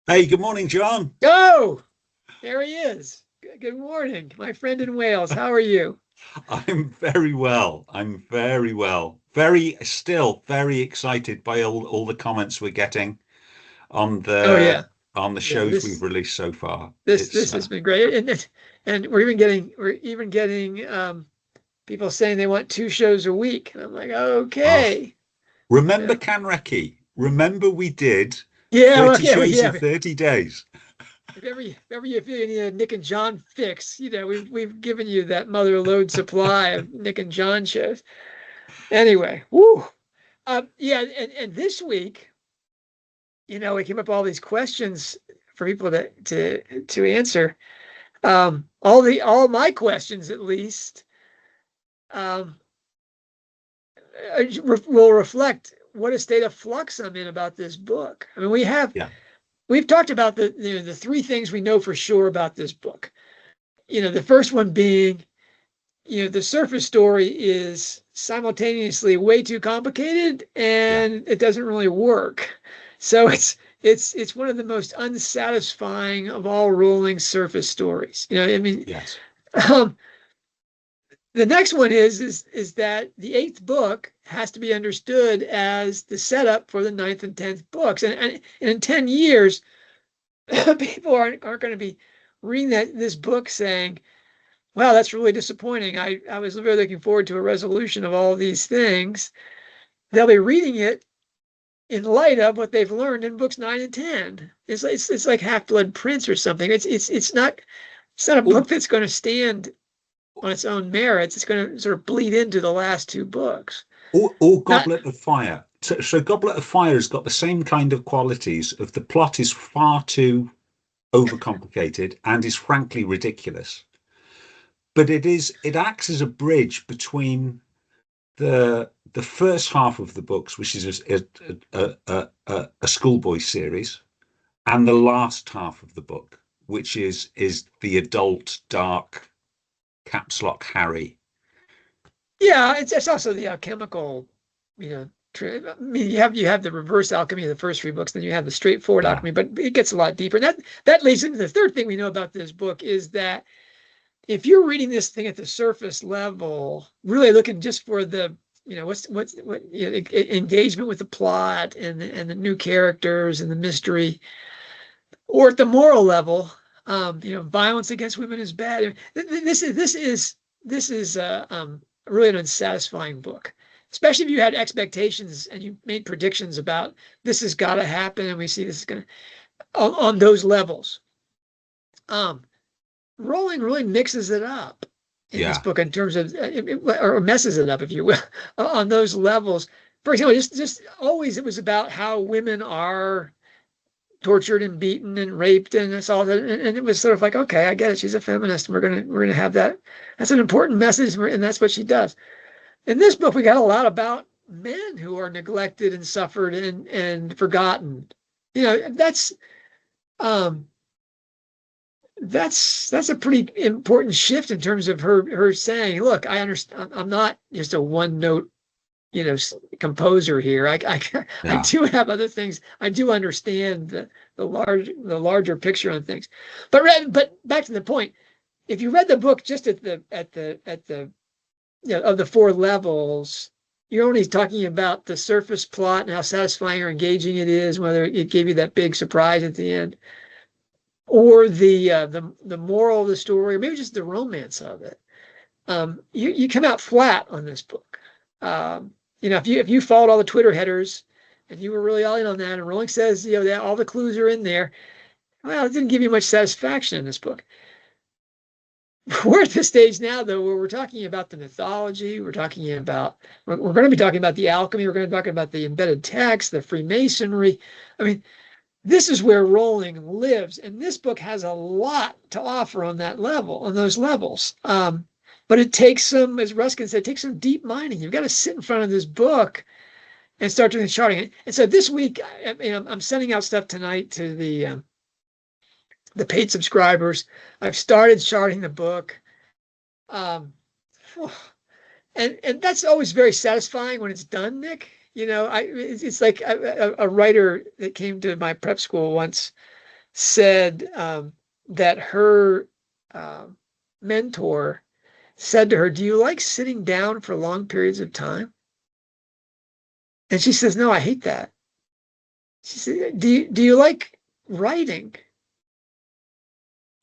Hey, good morning, John. Oh, there he is. Good morning, my friend in Wales. How are you? I'm very well. I'm very well. Still very excited by all the comments we're getting on Oh the yeah, on the yeah. shows we've released so far. This has been great, and we're even getting people saying they want two shows a week, and I'm like, Ah, okay, remember yeah, Canrecchi? Remember we did yeah, well, 30 yeah, shows in yeah. 30 days. If ever you feel you need a Nick and John fix, we've given you that mother load supply of Nick and John shows. Anyway, whoo, yeah, and this week. We came up with all these questions for people to answer. All my questions, at least, um, will reflect what a state of flux I'm in about this book. I mean, Yeah, we've talked about the three things we know for sure about this book. The first one being, the surface story is simultaneously way too complicated yeah, and it doesn't really work. So it's one of the most unsatisfying of all rolling surface stories. I mean, yes, um, the next one is that the eighth book has to be understood as the setup for the ninth and tenth books, and in 10 years, people aren't going to be reading this book saying, wow, that's really disappointing. I was really looking forward to a resolution of all these things. They'll be reading it in light of what they've learned in books 9 and 10. It's like Half-Blood Prince or something. It's not a all, book that's going to stand on its own merits. It's going to sort of bleed into the last two books. all Not Goblet of Fire. So Goblet of Fire has got the same kind of qualities of the plot is far too overcomplicated and is frankly ridiculous. But it acts as a bridge between the first half of the books, which is a schoolboy series, and the last half of the book, which is the adult dark caps lock Harry. Yeah, it's also the alchemical, you know. I mean, you have the reverse alchemy of the first three books, then you have the straightforward Yeah, alchemy, but it gets a lot deeper. And that leads into the third thing we know about this book is that if you're reading this thing at the surface level, really looking just for the, engagement with the plot and the new characters and the mystery, or at the moral level, violence against women is bad. This is really an unsatisfying book, especially if you had expectations and you made predictions about this has got to happen, and we see this is going to on those levels. Um, Rowling really mixes it up in this yeah, book in terms of, or messes it up, if you will, on those levels. For example, just always it was about how women are tortured and beaten and raped and assaulted, and it was sort of like, okay, I get it. She's a feminist, and we're gonna have that. That's an important message, and that's what she does. In this book, we got a lot about men who are neglected and suffered and forgotten. Um, that's a pretty important shift in terms of her saying, look, I understand, I'm not just a one note, composer here. I yeah, do have other things. I do understand the larger picture on things. But back to the point, if you read the book just at the of the four levels, you're only talking about the surface plot and how satisfying or engaging it is, whether it gave you that big surprise at the end, or the moral of the story, or maybe just the romance of it. You come out flat on this book. If you followed all the Twitter headers and you were really all in on that, and Rowling says, that all the clues are in there, well, it didn't give you much satisfaction in this book. We're at the stage now, though, where we're talking about the mythology. We're going to be talking about the alchemy. We're going to be talking about the embedded text, the Freemasonry. I mean, this is where Rowling lives, and this book has a lot to offer on that level, on those levels. But it takes some, as Ruskin said, it takes some deep mining. You've got to sit in front of this book and start doing the charting. And so this week, I'm sending out stuff tonight to the paid subscribers. I've started charting the book, um, and that's always very satisfying when it's done, Nick. It's like a writer that came to my prep school once said that her mentor said to her, "Do you like sitting down for long periods of time?" And she says, "No, I hate that." She said, do you like writing?"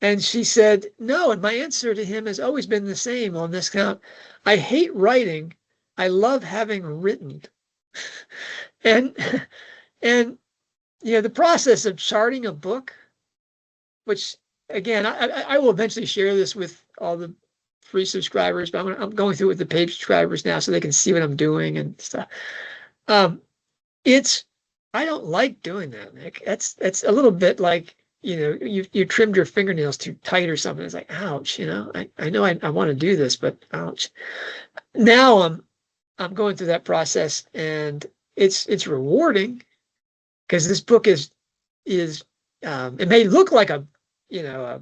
And she said, "No." And my answer to him has always been the same on this count. I hate writing. I love having written. And and the process of charting a book, which again, I will eventually share this with all the free subscribers, but I'm going through it with the paid subscribers now so they can see what I'm doing and stuff. I don't like doing that, Nick. That's a little bit like, you trimmed your fingernails too tight or something. It's like, ouch, I know I want to do this, but ouch. Now I'm going through that process, and it's rewarding because this book is it may look like a I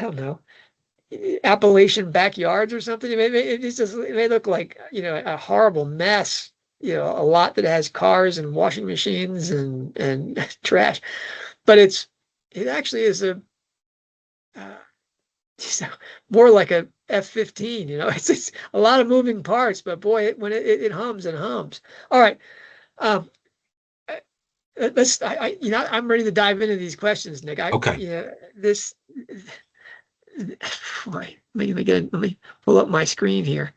don't know, Appalachian backyards or something. It may look like a horrible mess. A lot that has cars and washing machines and trash, but it actually is more like a F-15. It's a lot of moving parts, but boy, when it hums and hums. All right. I'm ready to dive into these questions, Nick. Okay. Boy, let me pull up my screen here.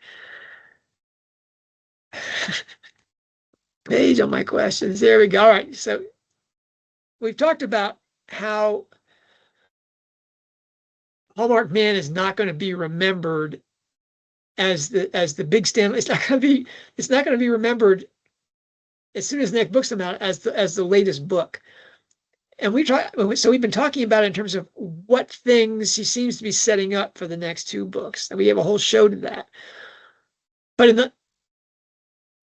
Page on my questions. There we go. All right. So we've talked about how Hallmarked Man is not going to be remembered as the big Stanley. It's not going to be remembered as soon as the next book's come out as the latest book. And so we've been talking about it in terms of what things he seems to be setting up for the next two books. And we have a whole show to that. But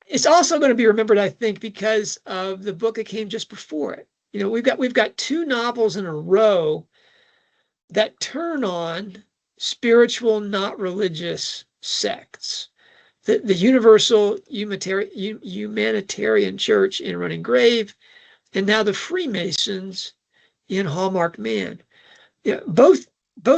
it's also going to be remembered, I think, because of the book that came just before it. We've got two novels in a row that turn on spiritual, not religious sects. The Universal Humanitarian Church in Running Grave, and now the Freemasons in Hallmarked Man. Both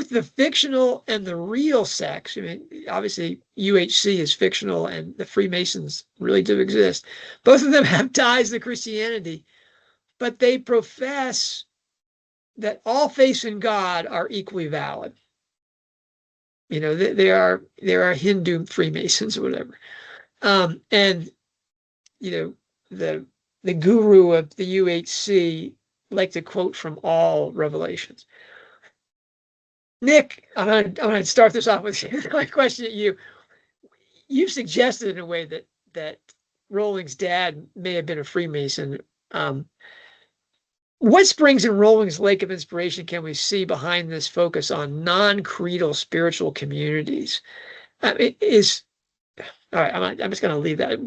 the fictional and the real sects. I mean, obviously UHC is fictional and the Freemasons really do exist. Both of them have ties to Christianity, but they profess that all faiths in God are equally valid. There are Hindu Freemasons or whatever. And the guru of the UHC like to quote from all revelations. Nick, I'm going to start this off with my question at you. You've suggested in a way that Rowling's dad may have been a Freemason. What springs in Rowling's lake of inspiration can we see behind this focus on non-creedal spiritual communities? All right, I'm just going to leave that.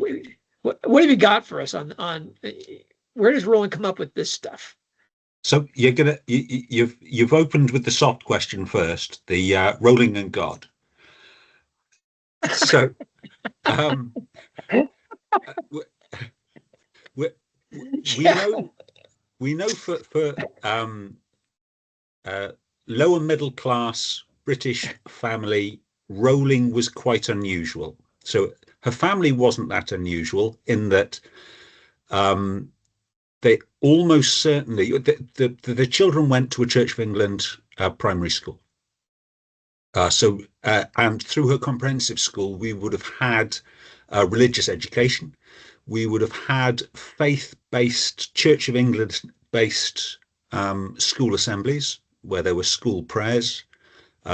What have you got for us on where does Rowling come up with this stuff? So you've opened with the soft question first, the Rowling and God. So we know for lower middle class British family, Rowling was quite unusual. So her family wasn't that unusual in that they almost certainly the children went to a Church of England primary school. And through her comprehensive school, we would have had religious education. We would have had faith-based, Church of England-based school assemblies where there were school prayers,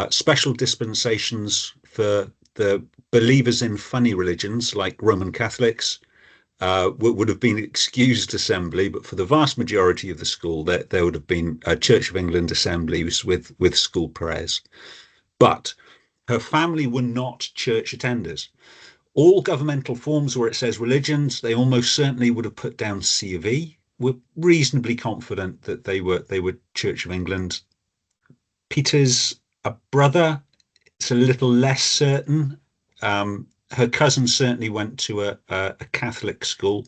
special dispensations for the believers in funny religions like Roman Catholics. Would have been excused assembly, but for the vast majority of the school, there would have been a Church of England assemblies with school prayers. But her family were not church attenders. All governmental forms where it says religions, they almost certainly would have put down C of E. We're reasonably confident that they were Church of England. Peter's a brother. It's a little less certain. Her cousin certainly went to a Catholic school,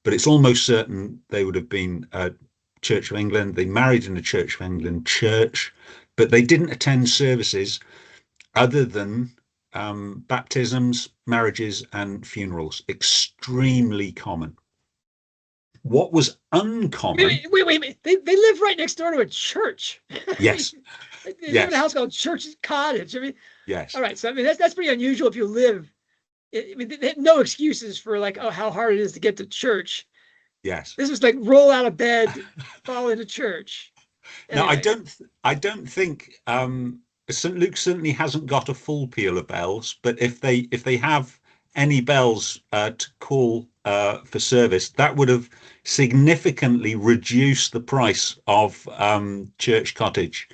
but it's almost certain they would have been Church of England. They married in the Church of England church, but they didn't attend services other than baptisms, marriages, and funerals. Extremely common. What was uncommon? Wait. They live right next door to a church. Yes. They live in a house called Church Cottage. I mean, yes. All right. So I mean, that's pretty unusual if you live. I mean, they had no excuses for like, oh, how hard it is to get to church. Yes. This was like roll out of bed, fall into church. Now, Anyway. I don't think St. Luke certainly hasn't got a full peal of bells, but if they have any bells to call for service, that would have significantly reduced the price of Church Cottage.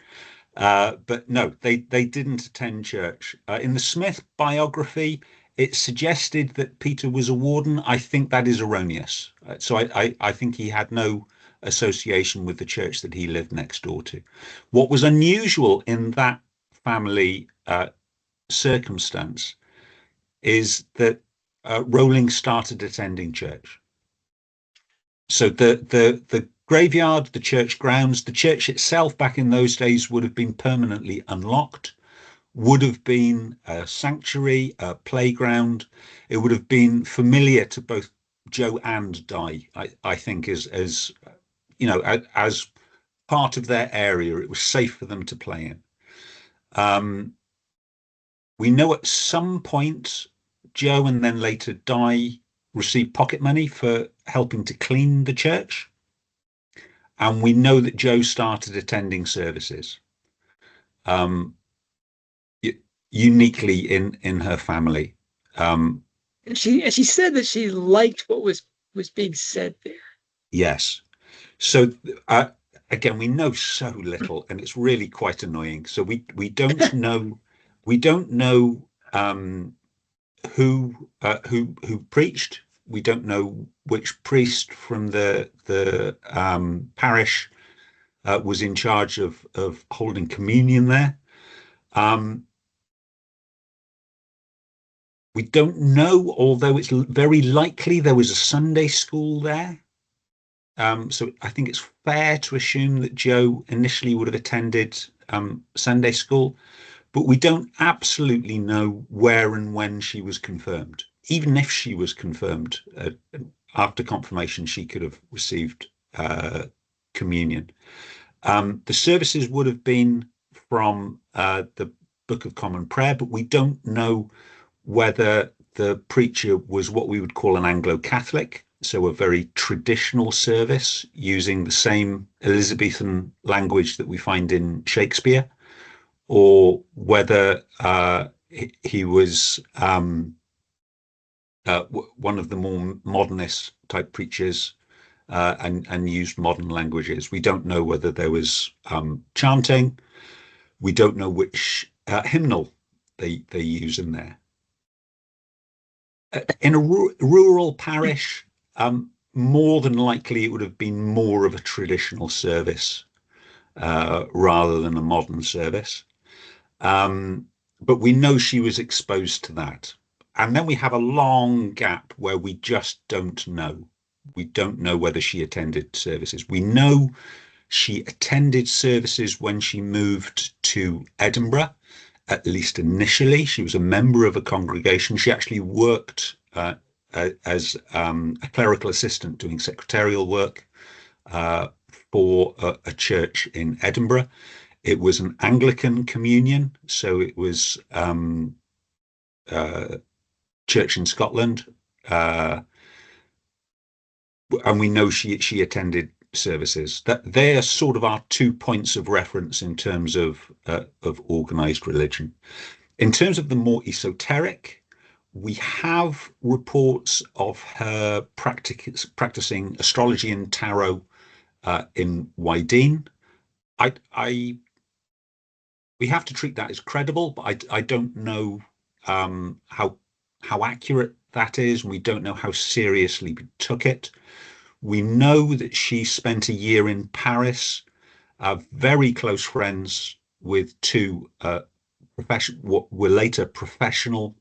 But no, they didn't attend church. In the Smith biography, it suggested that Peter was a warden. I think that is erroneous. So I think he had no association with the church that he lived next door to. What was unusual in that family circumstance is that Rowling started attending church. So the graveyard, the church grounds, the church itself back in those days would have been permanently unlocked, would have been a sanctuary, a playground. It would have been familiar to both Joe and Di, I think, as you know, as part of their area. It was safe for them to play in. We know at some point Joe and then later Di received pocket money for helping to clean the church. And we know that Joe started attending services. Uniquely in her family. And she said that she liked what was being said there. Yes. So again, we know so little, and it's really quite annoying. So we don't know who preached. We don't know which priest from the parish was in charge of holding communion there. We don't know, although it's very likely there was a Sunday school there. So I think it's fair to assume that Joe initially would have attended Sunday school, but we don't absolutely know where and when she was confirmed. Even if she was confirmed after confirmation, she could have received communion. The services would have been from the Book of Common Prayer, but we don't know whether the preacher was what we would call an Anglo-Catholic, so a very traditional service using the same Elizabethan language that we find in Shakespeare, or whether he was one of the more modernist type preachers and used modern languages. We don't know whether there was chanting. We don't know which hymnal they use in there. In a rural parish, more than likely it would have been more of a traditional service rather than a modern service. But we know she was exposed to that. And then we have a long gap where we just don't know. We don't know whether she attended services. We know she attended services when she moved to Edinburgh. At least initially, she was a member of a congregation. She actually worked as a clerical assistant doing secretarial work for a church in Edinburgh. It was an Anglican communion, so it was church in Scotland, and we know she attended services. That they're sort of our 2 points of reference in terms of organized religion. In terms of the more esoteric, we have reports of her practicing astrology and tarot in Wydeen. We have to treat that as credible, but I don't know how accurate that is. We don't know how seriously we took it. We know that she spent a year in Paris, very close friends with two what were later professional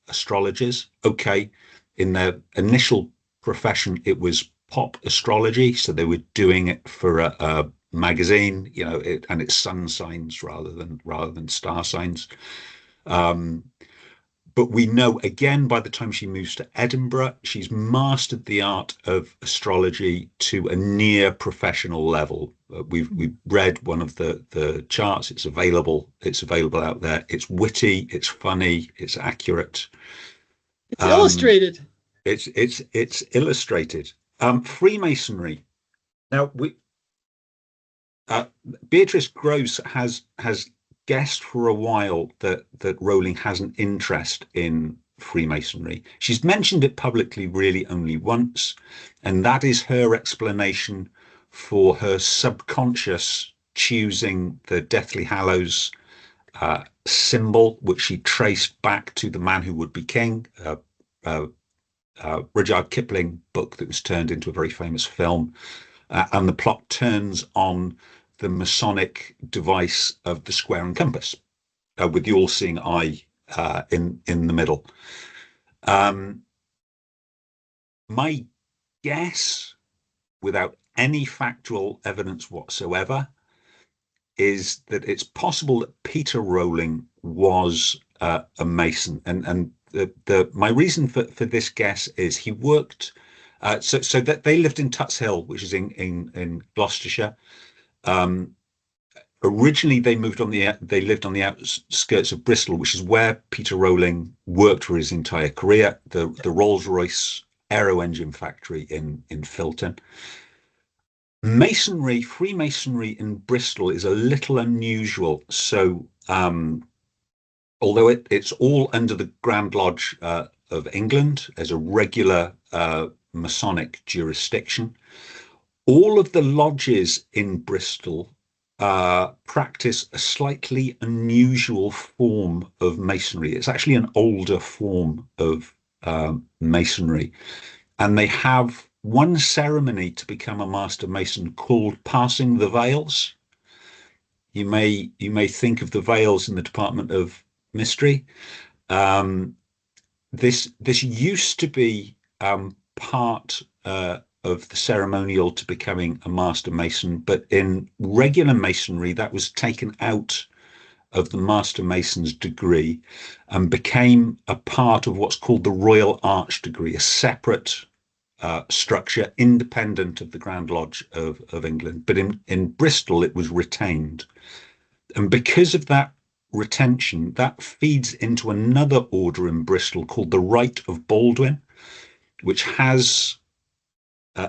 astrologers. Okay, in their initial profession, it was pop astrology. So they were doing it for a magazine, and it's sun signs rather than star signs. But we know, again, by the time she moves to Edinburgh, she's mastered the art of astrology to a near professional level. We've read one of the charts. It's available. It's available out there. It's witty. It's funny. It's accurate. It's illustrated. It's illustrated. Freemasonry. Now Beatrice Gross has guessed for a while that Rowling has an interest in Freemasonry. She's mentioned it publicly really only once, and that is her explanation for her subconscious choosing the Deathly Hallows symbol, which she traced back to The Man Who Would Be King, Rudyard Kipling book that was turned into a very famous film. And the plot turns on the Masonic device of the square and compass, with the all-seeing eye in the middle. My guess, without any factual evidence whatsoever, is that it's possible that Peter Rowling was a Mason, and my reason for this guess is he worked. So that they lived in Tuts Hill, which is in Gloucestershire. Originally, they lived on the outskirts of Bristol, which is where Peter Rowling worked for his entire career. The Rolls-Royce aero engine factory in Filton. Freemasonry in Bristol is a little unusual. So, although it's all under the Grand Lodge of England as a regular Masonic jurisdiction, all of the lodges in Bristol practice a slightly unusual form of masonry. It's actually an older form of masonry, and they have one ceremony to become a Master Mason called passing the veils. You may think of the veils in the Department of Mystery. This used to be part of the ceremonial to becoming a Master Mason, but in regular Masonry, that was taken out of the Master Mason's degree and became a part of what's called the Royal Arch degree, a separate structure independent of the Grand Lodge of England. But in Bristol, it was retained. And because of that retention, that feeds into another order in Bristol called the Rite of Baldwin, which has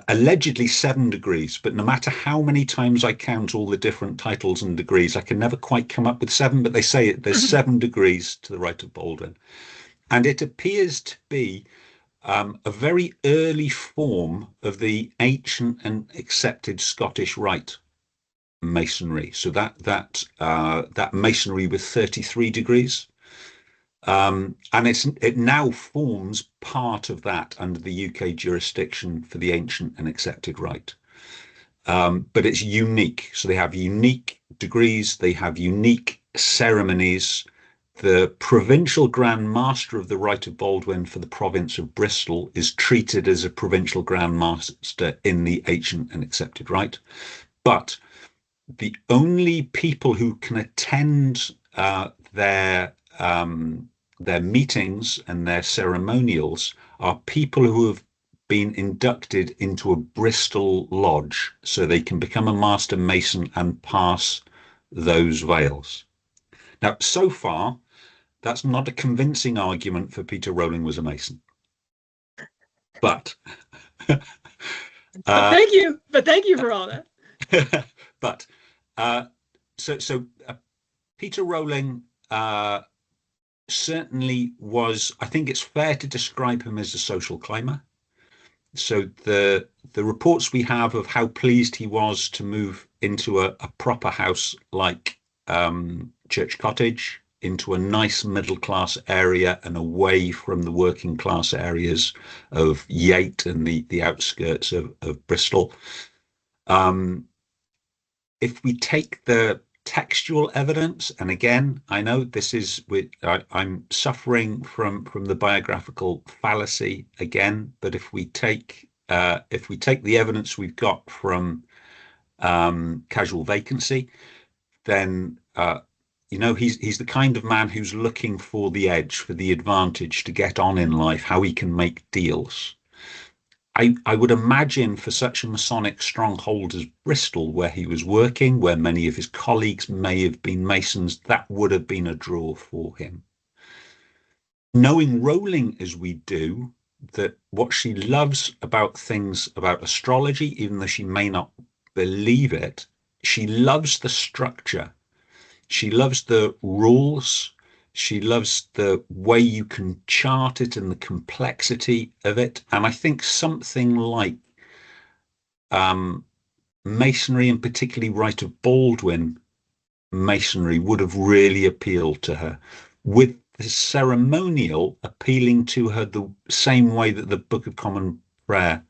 allegedly 7 degrees, but no matter how many times I count all the different titles and degrees, I can never quite come up with 7, but they say there's 7 degrees to the Rite of Baldwin. And it appears to be a very early form of the ancient and accepted Scottish Rite Masonry. So that masonry with 33 degrees. And it now forms part of that under the UK jurisdiction for the ancient and accepted rite. But it's unique. So they have unique degrees, they have unique ceremonies. The provincial Grand Master of the Rite of Baldwin for the province of Bristol is treated as a provincial Grand Master in the ancient and accepted rite. But the only people who can attend their meetings and their ceremonials are people who have been inducted into a Bristol lodge, so they can become a Master Mason and pass those veils. Now, so far, that's not a convincing argument for Peter Rowling was a Mason. But thank you for all that. But so Peter Rowling certainly was, I think it's fair to describe him as a social climber. So the reports we have of how pleased he was to move into a proper house like Church Cottage, into a nice middle class area and away from the working class areas of Yate and the outskirts of Bristol. If we take the textual evidence, and again, I know this is I'm suffering from the biographical fallacy again, but if we take if we take the evidence we've got from Casual Vacancy, then he's the kind of man who's looking for the edge, for the advantage to get on in life, how he can make deals. I would imagine for such a Masonic stronghold as Bristol, where he was working, where many of his colleagues may have been Masons, that would have been a draw for him. Knowing Rowling as we do, that what she loves about things about astrology, even though she may not believe it, she loves the structure. She loves the rules. She loves the way you can chart it and the complexity of it. And I think something like Masonry, and particularly Right of Baldwin Masonry, would have really appealed to her, with the ceremonial appealing to her the same way that the Book of Common Prayer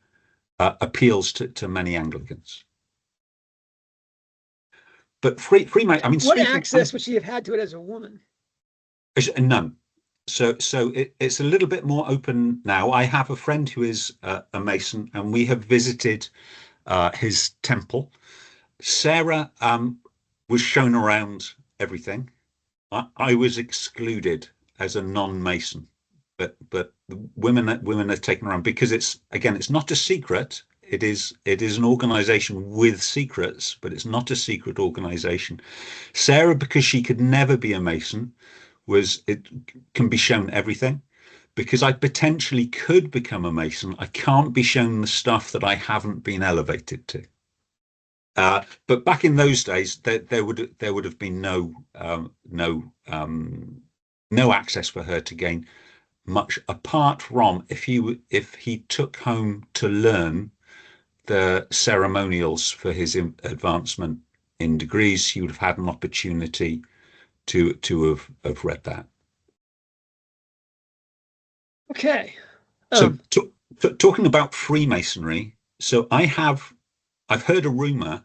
appeals to many Anglicans. But Freemason, I mean, what access would she have had to it as a woman? None. So it's a little bit more open now. I have a friend who is a Mason, and we have visited his temple. Sarah was shown around everything. I was excluded as a non-Mason, but women are taken around because it's not a secret. It is an organization with secrets, but it's not a secret organization. Sarah, because she could never be a Mason, it can be shown everything. Because I potentially could become a Mason, I can't be shown the stuff that I haven't been elevated to. But back in those days, there would have been no access for her to gain much, apart from if he took home to learn the ceremonials for his advancement in degrees, he would have had an opportunity to have read that. Okay. So talking about Freemasonry, so I've heard a rumor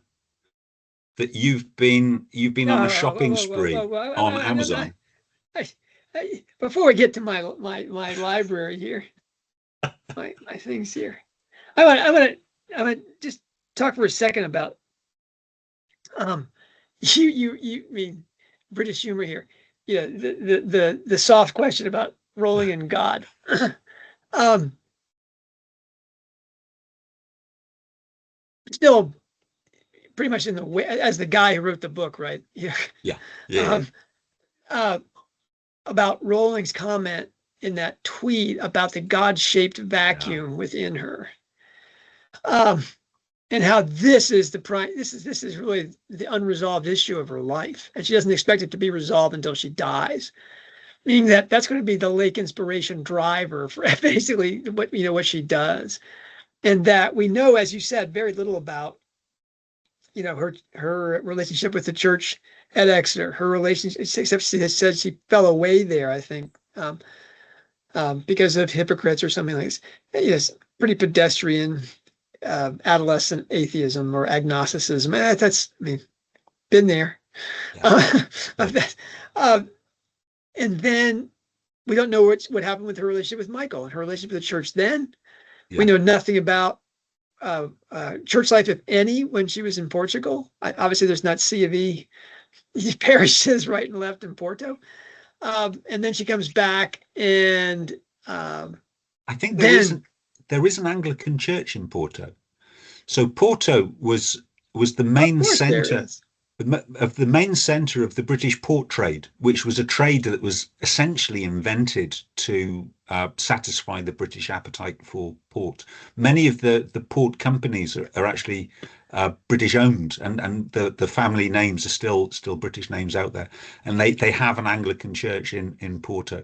that you've been on a shopping spree on Amazon. Before we get to my library here, my things here, I want to just talk for a second about you mean British humor here. Yeah, the soft question about rolling in God. Still pretty much in the way as the guy who wrote the book, right? Yeah. About Rowling's comment in that tweet about the God-shaped vacuum within her. And how this is this is really the unresolved issue of her life, and she doesn't expect it to be resolved until she dies. Meaning that's going to be the lake inspiration driver for basically what she does, and that we know, as you said, very little about her relationship with the church at Exeter, her relationship, except she said she fell away there, I think, because of hypocrites or something like this. Yes, pretty pedestrian. Adolescent atheism or agnosticism. Been there. And then we don't know what happened with her relationship with Michael and her relationship with the church then. Yeah. We know nothing about church life, if any, when she was in Portugal. Obviously, there's not C of E parishes right and left in Porto. And then she comes back, and I think there is an Anglican church in Porto. So Porto was the main centre of the British port trade, which was a trade that was essentially invented to satisfy the British appetite for port. Many of the port companies are actually British owned, and the family names are still British names out there, and they have an Anglican church in Porto.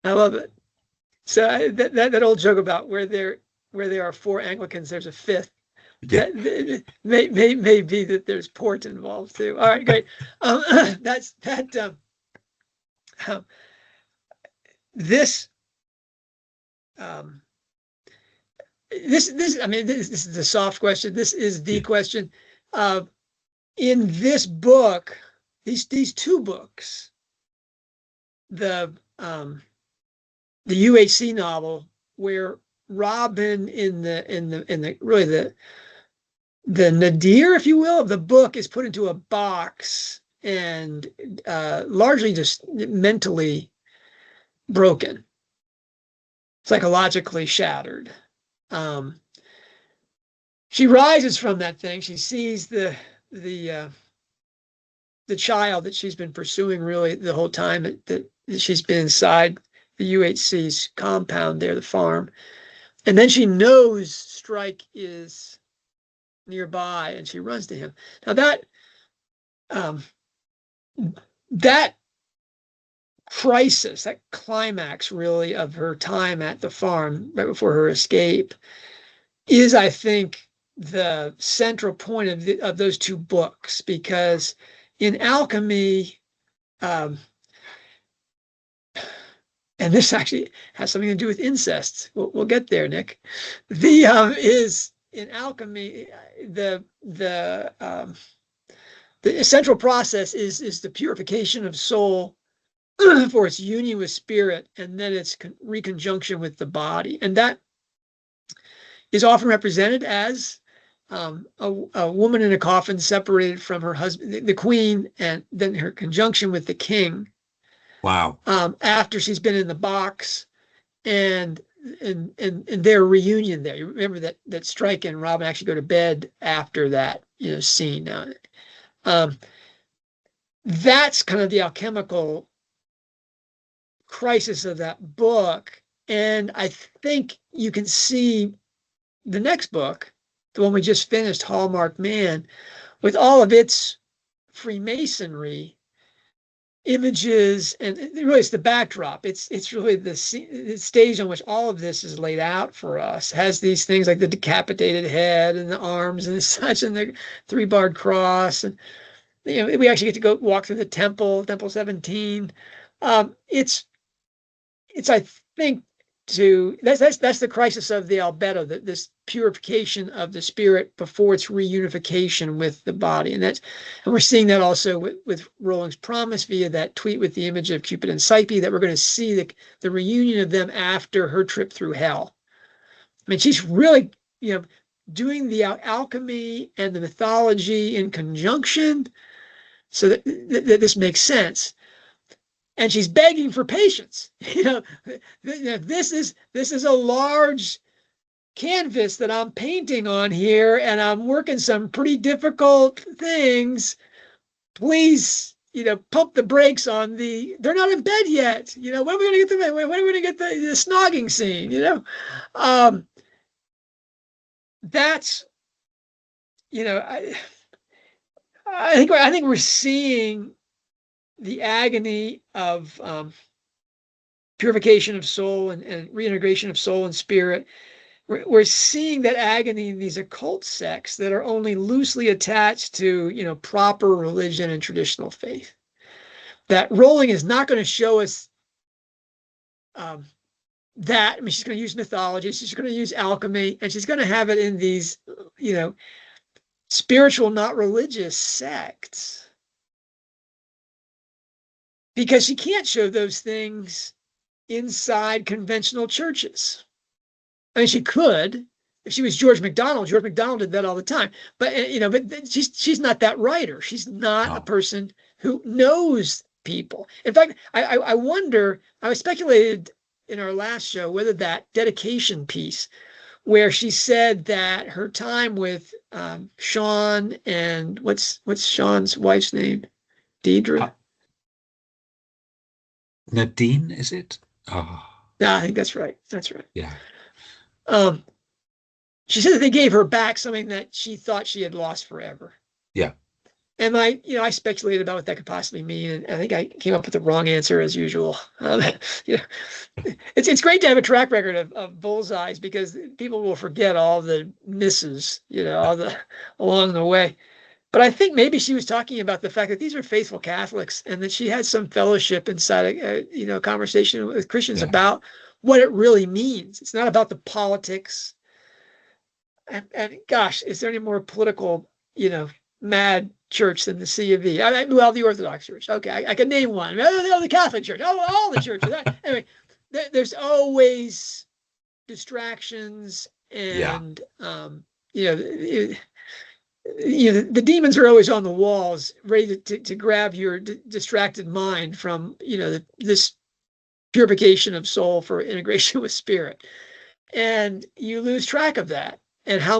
I love it. So that old joke about where there are four Anglicans, there's a fifth. Yeah. That may be that there's port involved too. All right, great. This is the soft question. This is the question. In this book, these two books, the UHC novel, where Robin in the really the nadir, if you will, of the book is put into a box and largely just mentally broken, psychologically shattered. She rises from that thing. She sees the child that she's been pursuing really the whole time that she's been inside the UHC's compound there, the farm. And then she knows Strike is nearby and she runs to him. Now that crisis, that climax really of her time at the farm right before her escape is, I think, the central point of those two books, because in Alchemy, and this actually has something to do with incest. We'll get there, Nick. Is in Alchemy the essential process is the purification of soul for its union with spirit, and then its reconjunction with the body, and that is often represented as a woman in a coffin separated from her husband, the queen, and then her conjunction with the king. Wow. After she's been in the box, and their reunion there. You remember that Strike and Robin actually go to bed after that, scene. That's kind of the alchemical crisis of that book. And I think you can see the next book, the one we just finished, Hallmarked Man, with all of its Freemasonry images, and really it's the backdrop. It's really the stage on which all of this is laid out for us. It has these things like the decapitated head and the arms and such, and the three-barred cross, and we actually get to go walk through the temple 17. It's I think that's the crisis of the albedo, this purification of the spirit before its reunification with the body, and we're seeing that also with Rowling's promise via that tweet with the image of Cupid and Psyche, that we're going to see the reunion of them after her trip through hell. I mean, she's really doing the alchemy and the mythology in conjunction, so that this makes sense. And she's begging for patience. This is a large canvas that I'm painting on here, and I'm working some pretty difficult things. Please, pump the brakes on they're not in bed yet. When are we going to get when are we going to get the snogging scene? That's, I think we're seeing the agony of purification of soul and reintegration of soul and spirit. We're seeing that agony in these occult sects that are only loosely attached to, proper religion and traditional faith. That Rowling is not going to show us that. I mean, she's going to use mythology, she's going to use alchemy, and she's going to have it in these, spiritual, not religious sects. Because she can't show those things inside conventional churches. I mean, she could if she was George MacDonald. George MacDonald did that all the time. But but she's not that writer. She's not a person who knows people. In fact, I wonder. I speculated in our last show whether that dedication piece, where she said that her time with Sean and what's Sean's wife's name, Deidre. Nadine, is it? Oh. Yeah, I think that's right. That's right. Yeah. She said that they gave her back something that she thought she had lost forever. Yeah. And I speculated about what that could possibly mean, and I think I came up with the wrong answer as usual. It's great to have a track record of bullseyes, because people will forget all the misses, along the way. But I think maybe she was talking about the fact that these are faithful Catholics, and that she had some fellowship inside a conversation with Christians about what it really means. It's not about the politics. And gosh, is there any more political, mad church than the C of E? Well, the Orthodox Church. Okay, I can name one. The Catholic Church. All the churches. Anyway, there's always distractions Yeah. and the demons are always on the walls, ready to grab your distracted mind from this purification of soul for integration with spirit, and you lose track of that and how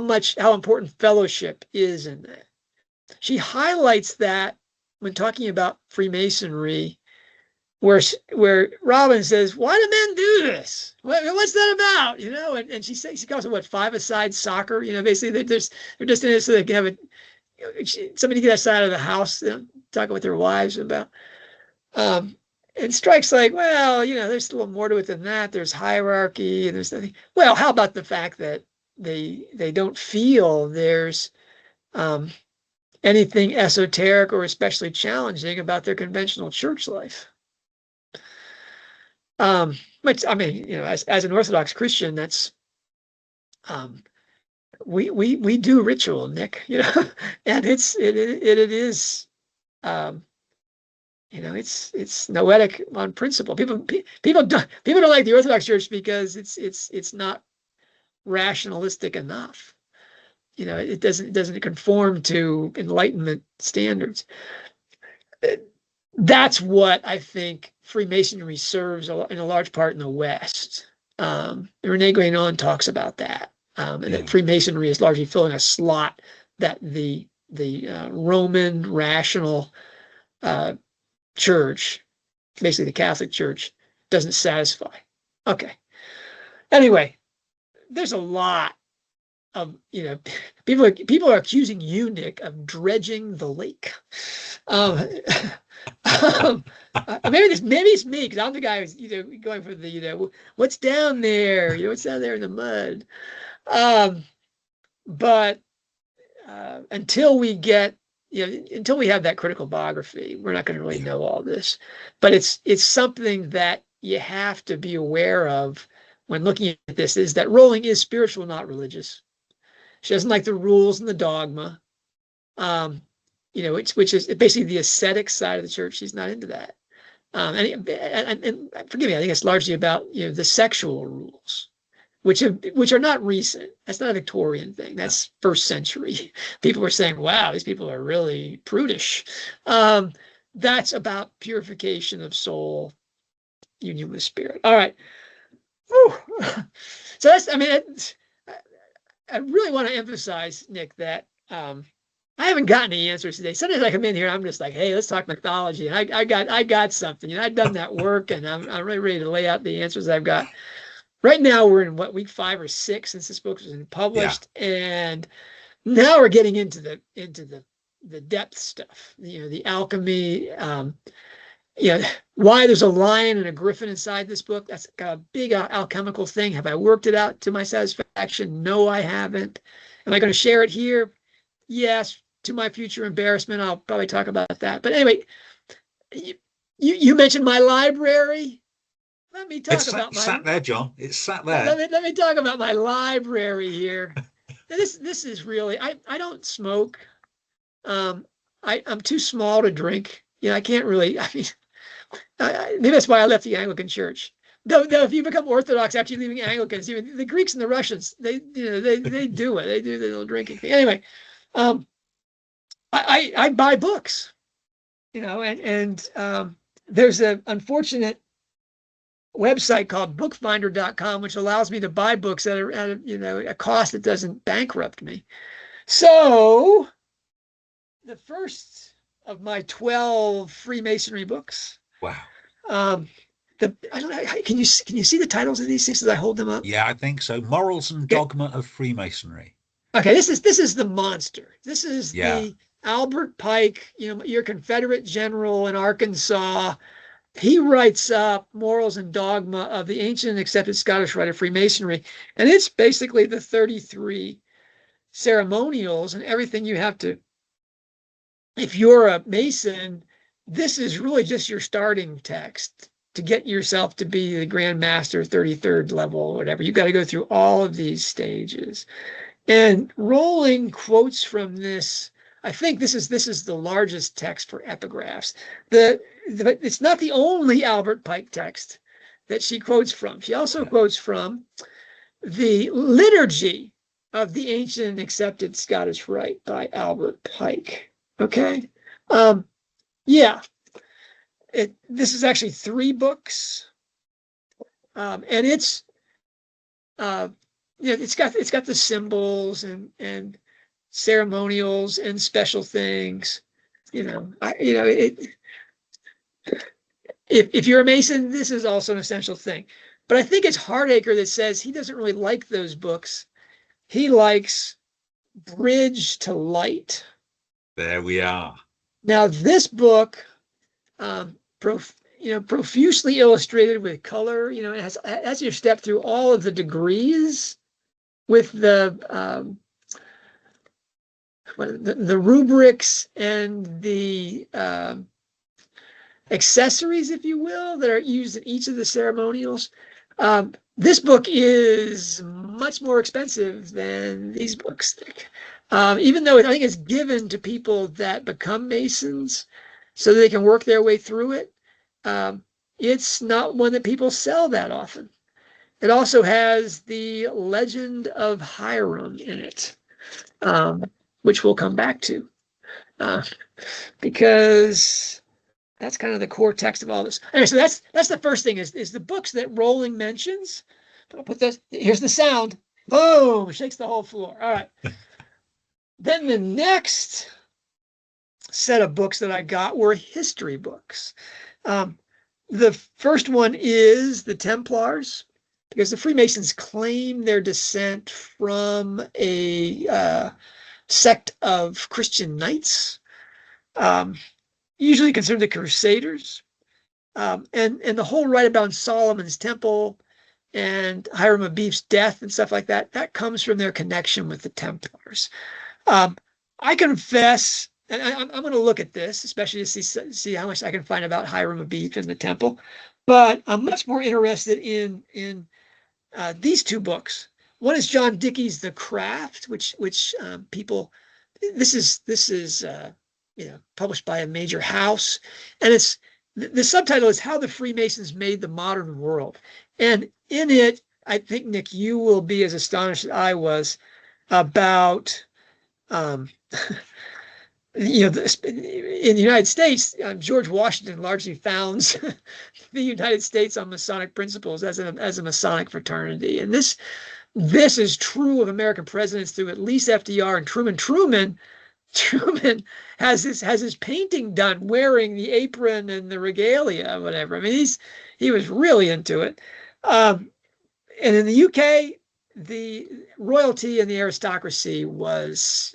important fellowship is in that. She highlights that when talking about Freemasonry, where Robin says, "Why do men do this? What's that about?" And she calls it what, five-a-side soccer. Basically they're just in it so they can have somebody get outside of the house, talking with their wives about. And Strike's like, well, there's a little more to it than that. There's hierarchy and there's nothing. Well, how about the fact that they don't feel there's anything esoteric or especially challenging about their conventional church life? Which, I mean, as an Orthodox Christian, that's we do ritual, Nick, and it is it's noetic on principle. People don't like the Orthodox Church because it's not rationalistic enough. It doesn't conform to Enlightenment standards. That's what I think Freemasonry serves in a large part in the West. Rene Guénon talks about that, and that Freemasonry is largely filling a slot that the Roman rational church, basically the Catholic Church, doesn't satisfy. Okay. Anyway, there's a lot of people are accusing you, Nick, of dredging the lake. Maybe it's me, because I'm the guy who's going for the what's down there, what's down there in the mud. But until we have that critical biography, we're not going to really know all this. But it's something that you have to be aware of when looking at this, is that Rowling is spiritual, not religious. She doesn't like the rules and the dogma, which is basically the ascetic side of the church. She's not into that. And forgive me, I think it's largely about the sexual rules, which are not recent. That's not a Victorian thing. That's first century. People were saying, "Wow, these people are really prudish." That's about purification of soul, union with spirit. All right. Whew. So I really want to emphasize, Nick, that I haven't gotten any answers today. Sometimes I come in here, I'm just like, "Hey, let's talk mythology," and I got something. I've done that work, and I'm really ready to lay out the answers I've got. Right now, we're in week 5 or 6 since this book has been published, and now we're getting into the depth stuff. The alchemy. Why there's a lion and a griffin inside this book. That's got a big alchemical thing. Have I worked it out to my satisfaction? No, I haven't. Am I going to share it here? Yes. To my future embarrassment, I'll probably talk about that. But anyway, you mentioned my library. Let me talk about my. It's sat there, John. It's sat there. Let me talk about my library here. This is really. I don't smoke. I'm too small to drink. I can't really. I mean, maybe that's why I left the Anglican Church. Though if you become Orthodox after leaving Anglicans, even the Greeks and the Russians, they do it. They do the little drinking thing. Anyway, I buy books, and there's an unfortunate website called bookfinder.com, which allows me to buy books at a cost that doesn't bankrupt me. So the first of my 12 Freemasonry books. Wow. I don't know. Can you see the titles of these things as I hold them up? Yeah, I think so. Morals and Dogma of Freemasonry. Okay, this is the monster. This is the Albert Pike, your Confederate general in Arkansas. He writes up Morals and Dogma of the Ancient and Accepted Scottish Rite of Freemasonry, and it's basically the 33 ceremonials and everything you have to. If you're a Mason, this is really just your starting text to get yourself to be the Grand Master 33rd level, whatever. You've got to go through all of these stages. And Rowling quotes from this. I think this is the largest text for epigraphs. It's not the only Albert Pike text that she quotes from. She also quotes from The Liturgy of the Ancient and Accepted Scottish Rite by Albert Pike. Okay. Yeah. This is actually 3 books. And it's it's got the symbols and ceremonials and special things. If you're a Mason, this is also an essential thing. But I think it's Hardacre that says he doesn't really like those books. He likes Bridge to Light. There we are. Now, this book, profusely illustrated with color, it has you step through all of the degrees with the rubrics and the accessories, if you will, that are used in each of the ceremonials. This book is much more expensive than these books. Even though I think it's given to people that become Masons so that they can work their way through it, it's not one that people sell that often. It also has the Legend of Hiram in it, which we'll come back to, because that's kind of the core text of all this. Anyway, so that's the first thing is the books that Rowling mentions. I'll put this. Here's the sound. Boom! Shakes the whole floor. All right. Then the next set of books that I got were history books. The first one is the Templars, because the Freemasons claim their descent from a sect of Christian knights, usually considered the Crusaders. And the whole right about Solomon's Temple and Hiram Abiff's death and stuff like that, that comes from their connection with the Templars. I confess, and I'm going to look at this, especially to see how much I can find about Hiram Abiff and the Temple, but I'm much more interested in these 2 books. One is John Dickey's The Craft, which people, this is published by a major house, and the subtitle is How the Freemasons Made the Modern World. And in it, I think, Nick, you will be as astonished as I was about, in the United States, George Washington largely founds the United States on Masonic principles as a Masonic fraternity. And this is true of American presidents through at least FDR and Truman. Truman has his painting done wearing the apron and the regalia, whatever. I mean, he was really into it. And in the UK, the royalty and the aristocracy was,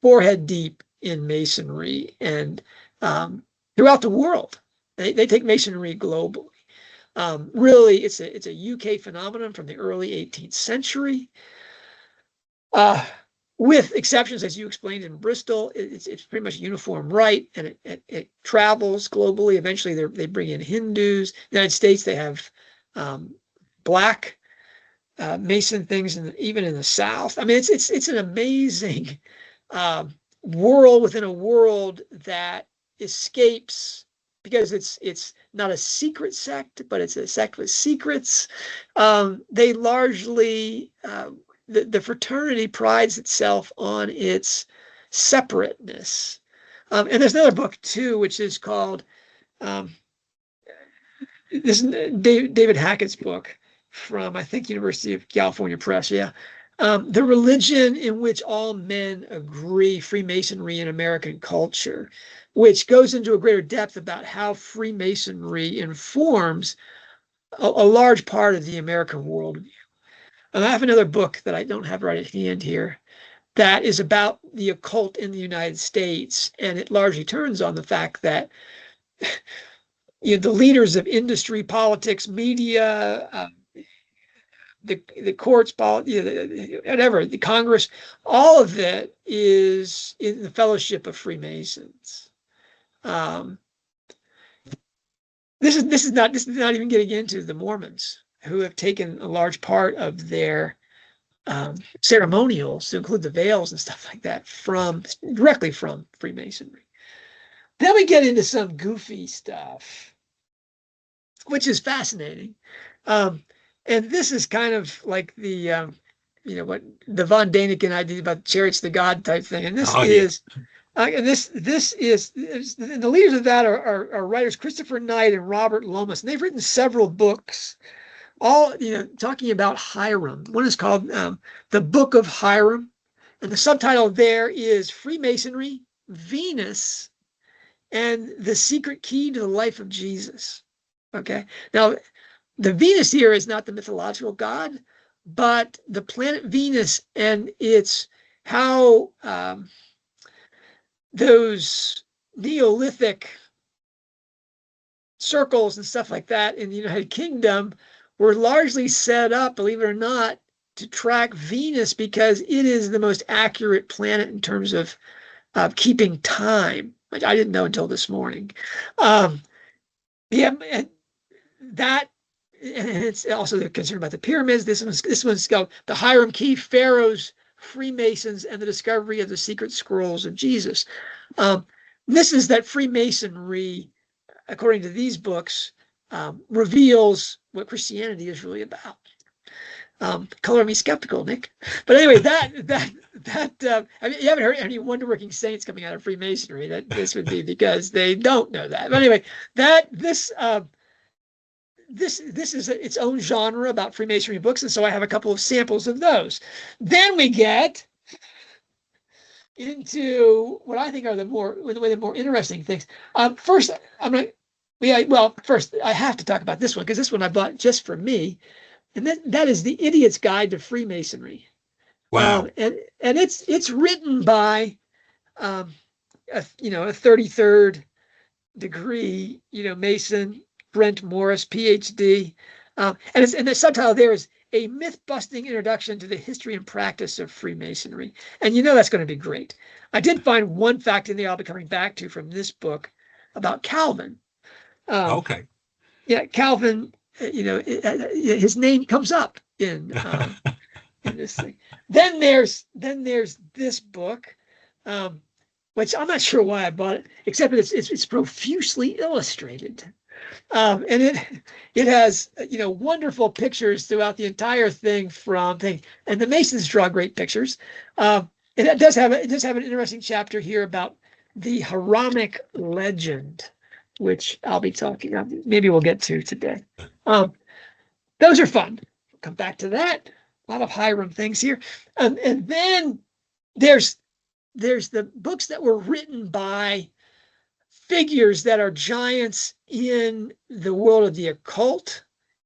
forehead deep in Masonry, and throughout the world, they take Masonry globally. Really, it's a UK phenomenon from the early 18th century. With exceptions, as you explained in Bristol, it's pretty much uniform rite, and it travels globally. Eventually, they bring in Hindus. In the United States, they have black Mason things, and even in the South. I mean, it's an amazing world within a world that escapes, because it's not a secret sect, but it's a sect with secrets. They largely the fraternity prides itself on its separateness. And there's another book too, which is called this David Hackett's book from, I think, University of California Press. Yeah. The Religion in Which All Men Agree, Freemasonry in American Culture, which goes into a greater depth about how Freemasonry informs a large part of the American worldview. And I have another book that I don't have right at hand here that is about the occult in the United States, and it largely turns on the fact that the leaders of industry, politics, media, the courts, whatever, the Congress, all of it is in the fellowship of Freemasons. This is not even getting into the Mormons, who have taken a large part of their ceremonials, to include the veils and stuff like that, directly from Freemasonry. Then we get into some goofy stuff, which is fascinating. and this is kind of like the what the von Daniken idea about chariots to God type thing, and this is. And this is the leaders of that are writers Christopher Knight and Robert Lomas, and they've written several books, all talking about Hiram. One is called The Book of Hiram, and the subtitle there is Freemasonry, Venus, and the Secret Key to the Life of Jesus. Okay, now the Venus here is not the mythological god, but the planet Venus, and it's how those Neolithic circles and stuff like that in the United Kingdom were largely set up, believe it or not, to track Venus because it is the most accurate planet in terms of keeping time, which I didn't know until this morning. And it's also the concern about the pyramids. This one's called The Hiram Key, Pharaohs, Freemasons, and the Discovery of the Secret Scrolls of Jesus. This is that Freemasonry, according to these books, reveals what Christianity is really about. Color me skeptical, Nick. But anyway, I mean, you haven't heard any wonder-working saints coming out of Freemasonry. That this would be because they don't know that. But anyway, this is its own genre about Freemasonry books, and so I have a couple of samples of those. Then we get into what I think are the more interesting things. First, first I have to talk about this one because this one I bought just for me, and that is The Idiot's Guide to Freemasonry. Wow! And it's written by a 33rd degree Mason, Brent Morris, PhD, and the subtitle there is A Myth-Busting Introduction to the History and Practice of Freemasonry. And that's going to be great. I did find one fact in there I'll be coming back to from this book about Calvin. Okay. Yeah, Calvin, his name comes up in this thing. Then there's this book, which I'm not sure why I bought it, except it's profusely illustrated. And it has wonderful pictures throughout the entire thing and the Masons draw great pictures. It does have an interesting chapter here about the Hiramic legend, which I'll be talking about. Maybe we'll get to today. Those are fun. We'll come back to that. A lot of Hiram things here, and then there's the books that were written by figures that are giants in the world of the occult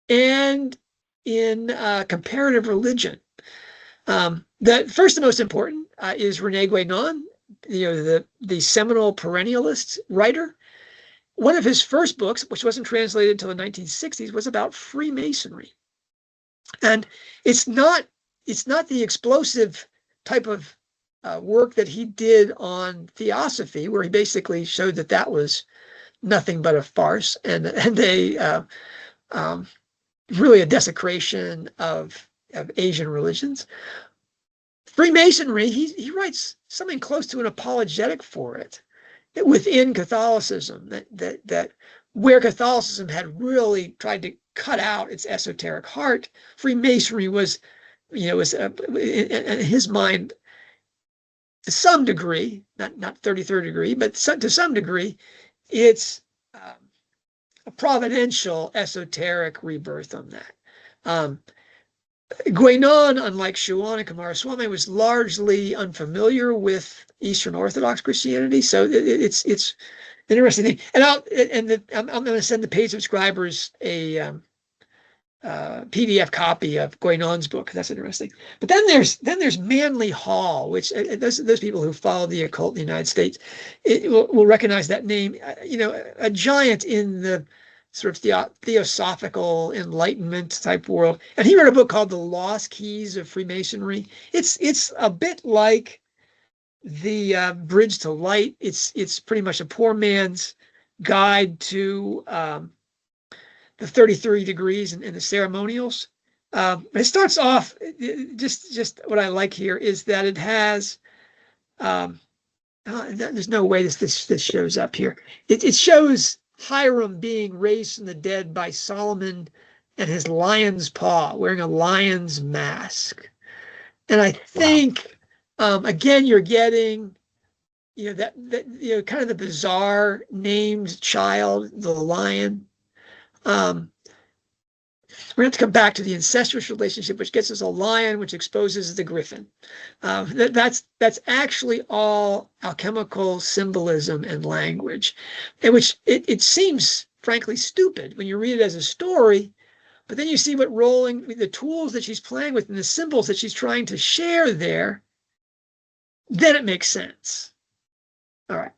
and in comparative religion. The first and most important is René Guénon, the seminal perennialist writer. One of his first books, which wasn't translated until the 1960s, was about Freemasonry. And it's not the explosive type of work that he did on theosophy, where he basically showed that was nothing but a farce and really a desecration of Asian religions. Freemasonry, he writes something close to an apologetic for it within Catholicism, that where Catholicism had really tried to cut out its esoteric heart, Freemasonry was in his mind, to some degree, not 33rd degree, but to some degree, it's a providential esoteric rebirth on that. Guénon, unlike Schuon and Coomaraswamy, was largely unfamiliar with Eastern Orthodox Christianity, so it's an interesting thing. And I'm going to send the paid subscribers a PDF copy of Guénon's book. That's interesting. But then there's Manly Hall, which those people who follow the occult in the United States will recognize that name. A giant in the sort of theosophical Enlightenment type world. And he wrote a book called The Lost Keys of Freemasonry. It's a bit like the Bridge to Light. It's pretty much a poor man's guide to the 33 degrees and the ceremonials. But it starts off, just what I like here is that it has, there's no way this shows up here. It shows Hiram being raised from the dead by Solomon and his lion's paw, wearing a lion's mask. And I think, again, you're getting, that kind of the bizarre named child, the lion. We're going to come back to the incestuous relationship, which gets us a lion, which exposes the griffin. That's actually all alchemical symbolism and language, in which it seems, frankly, stupid when you read it as a story. But then you see what Rowling, the tools that she's playing with and the symbols that she's trying to share there, then it makes sense. All right.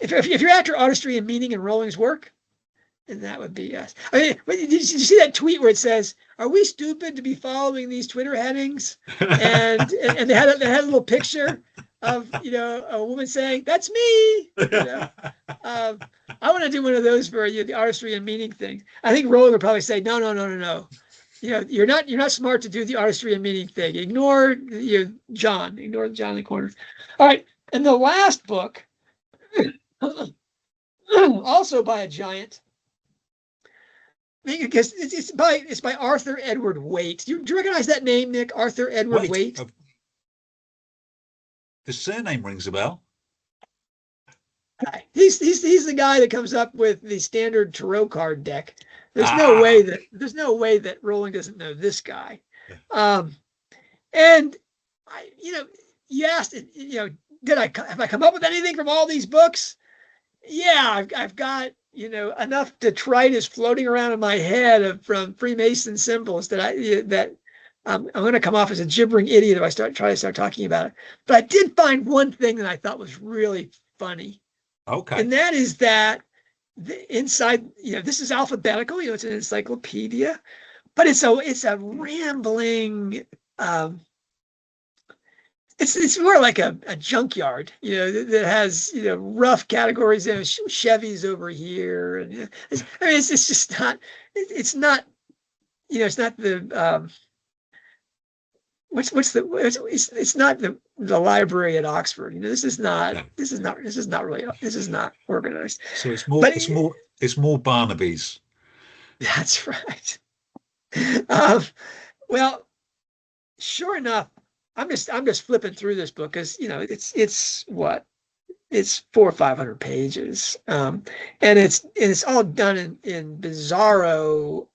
If you're after artistry and meaning in Rowling's work, and that would be us. I mean, did you see that tweet where it says, "Are we stupid to be following these Twitter headings?" And they had a little picture of a woman saying, "That's me." I want to do one of those for the artistry and meaning thing. I think Rowling would probably say, "No. You're not smart to do the artistry and meaning thing. Ignore John. Ignore John in the corner." All right, and the last book, also by a giant. Because it's by Arthur Edward Waite. Do you recognize that name, Nick? Arthur Edward Waite? The surname rings a bell. He's the guy that comes up with the standard tarot card deck. There's no way that Rowling doesn't know this guy. And you asked, have I come up with anything from all these books? Yeah, I've got enough detritus floating around in my head from Freemason symbols that I'm going to come off as a gibbering idiot if I try to start talking about it. But I did find one thing that I thought was really funny. Okay. And that is that inside, this is alphabetical. It's an encyclopedia, but it's a rambling. It's more like a junkyard, that has rough categories. Chevys over here, and it's just not. It's not. It's not the. It's not the library at Oxford. This is not organized. So it's more Barnaby's. That's right. Well, sure enough. I'm just flipping through this book because it's 400 or 500 pages, and it's all done in bizarro,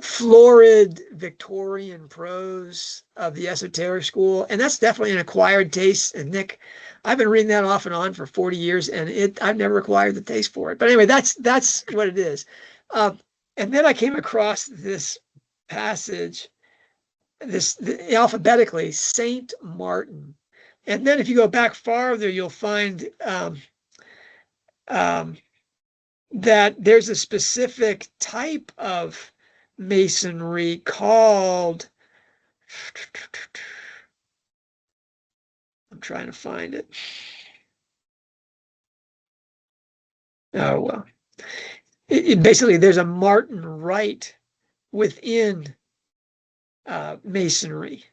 florid Victorian prose of the esoteric school, and that's definitely an acquired taste. And Nick, I've been reading that off and on for 40 years, and I've never acquired the taste for it. But anyway, that's what it is. And then I came across this passage. Alphabetically, Saint Martin, and then if you go back farther, you'll find that there's a specific type of Masonry called. I'm trying to find it. Oh well, basically there's a Martin rite within Masonry.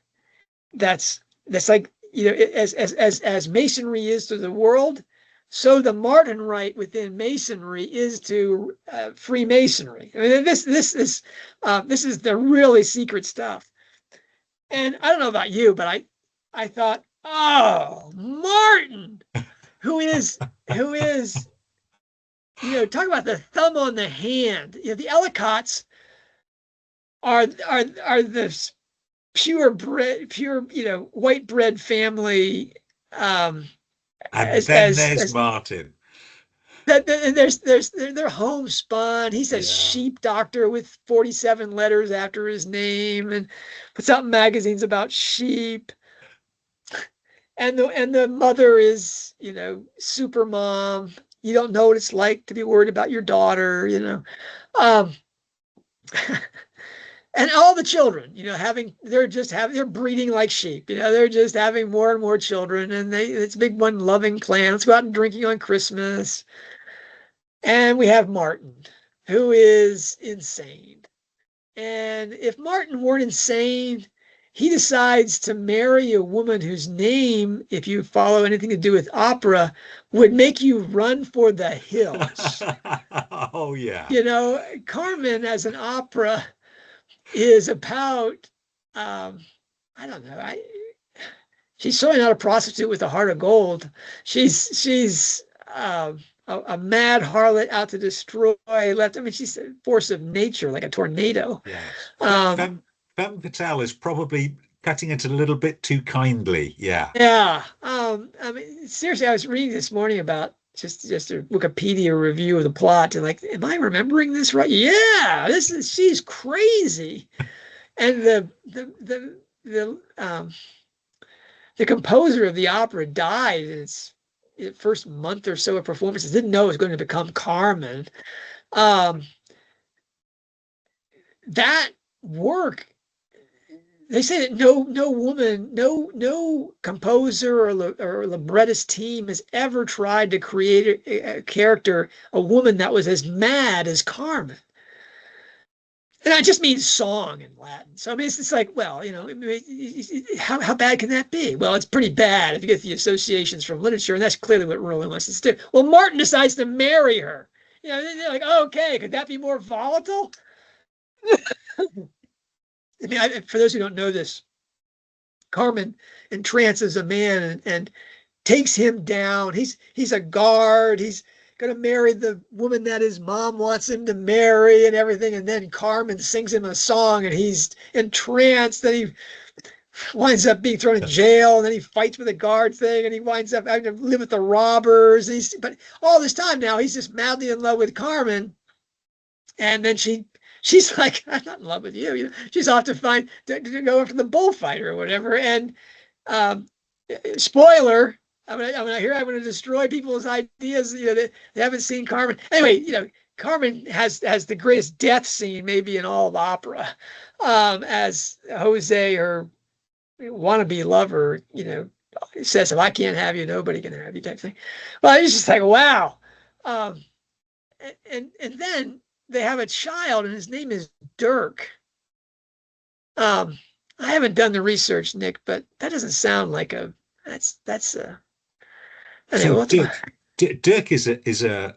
That's like as Masonry is to the world, so the Martin rite within Masonry is to Freemasonry. I mean, this is the really secret stuff. And I don't know about you, but I thought, oh, Martin, who is talk about the thumb on the hand. The Ellacotts are the pure white bread family. And there's Martin. They're homespun. He's a sheep doctor with 47 letters after his name, and puts out magazines about sheep. And the mother is super mom. You don't know what it's like to be worried about your daughter. And all the children, they're breeding like sheep. They're just having more and more children, and it's a big one loving clan. Let's go out and drinking on Christmas. And we have Martin, who is insane. And if Martin weren't insane, he decides to marry a woman whose name, if you follow anything to do with opera, would make you run for the hills. Oh yeah. You know, Carmen as an opera is about, I don't know, she's certainly not a prostitute with a heart of gold. She's a mad harlot out to destroy. She's a force of nature, like a tornado. Yes. Femme Fatale is probably cutting it a little bit too kindly. Yeah. Yeah. Seriously, I was reading this morning about just a Wikipedia review of the plot, and like, am I remembering this right? Yeah, she's crazy. And the composer of the opera died in its first month or so of performances. Didn't know it was going to become Carmen. That work, they say that no woman, no composer or librettist team has ever tried to create a character, a woman that was as mad as Carmen. And I just mean song in Latin. So I mean, it's like, well, you know, how bad can that be? Well, it's pretty bad if you get the associations from literature, and that's clearly what Rowan wants us to do. Well, Martin decides to marry her. You know, they're like, okay, could that be more volatile? I mean, for those who don't know this, Carmen entrances a man and takes him down. He's a guard. He's going to marry the woman that his mom wants him to marry and everything. And then Carmen sings him a song and he's entranced. Then he winds up being thrown in jail. And then he fights with a guard thing and he winds up having to live with the robbers. But all this time now, he's just madly in love with Carmen. And then she's like, I'm not in love with you. She's off to go after the bullfighter or whatever. And spoiler, I'm gonna destroy people's ideas. You know, they haven't seen Carmen. Anyway, you know, Carmen has the greatest death scene maybe in all of opera, as Jose, her wannabe lover, you know, says, "If I can't have you, nobody can have you," type thing. Well, it's just like, wow. And then they have a child, and his name is Dirk. I haven't done the research, Nick, but that doesn't sound like that's a. So Dirk is a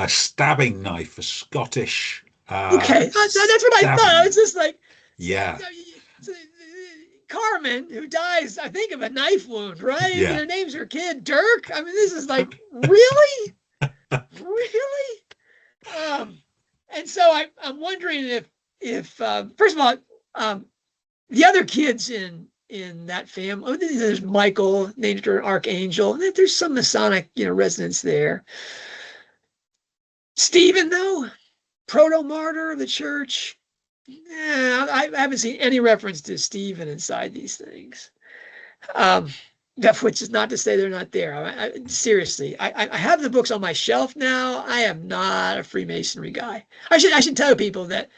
stabbing knife, a Scottish. Okay, that's what I thought. I was just like, yeah. Carmen, who dies, I think, of a knife wound, right? Yeah. And her name's her kid Dirk. I mean, this is like, really, really. And so I'm wondering if first of all, the other kids in that family, there's Michael, named after an archangel, and there's some Masonic, you know, resonance there. Stephen, though, proto-martyr of the church. Yeah, I haven't seen any reference to Stephen inside these things. Which is not to say they're not there. Seriously, I have the books on my shelf now. I am not a Freemasonry guy. I should tell people that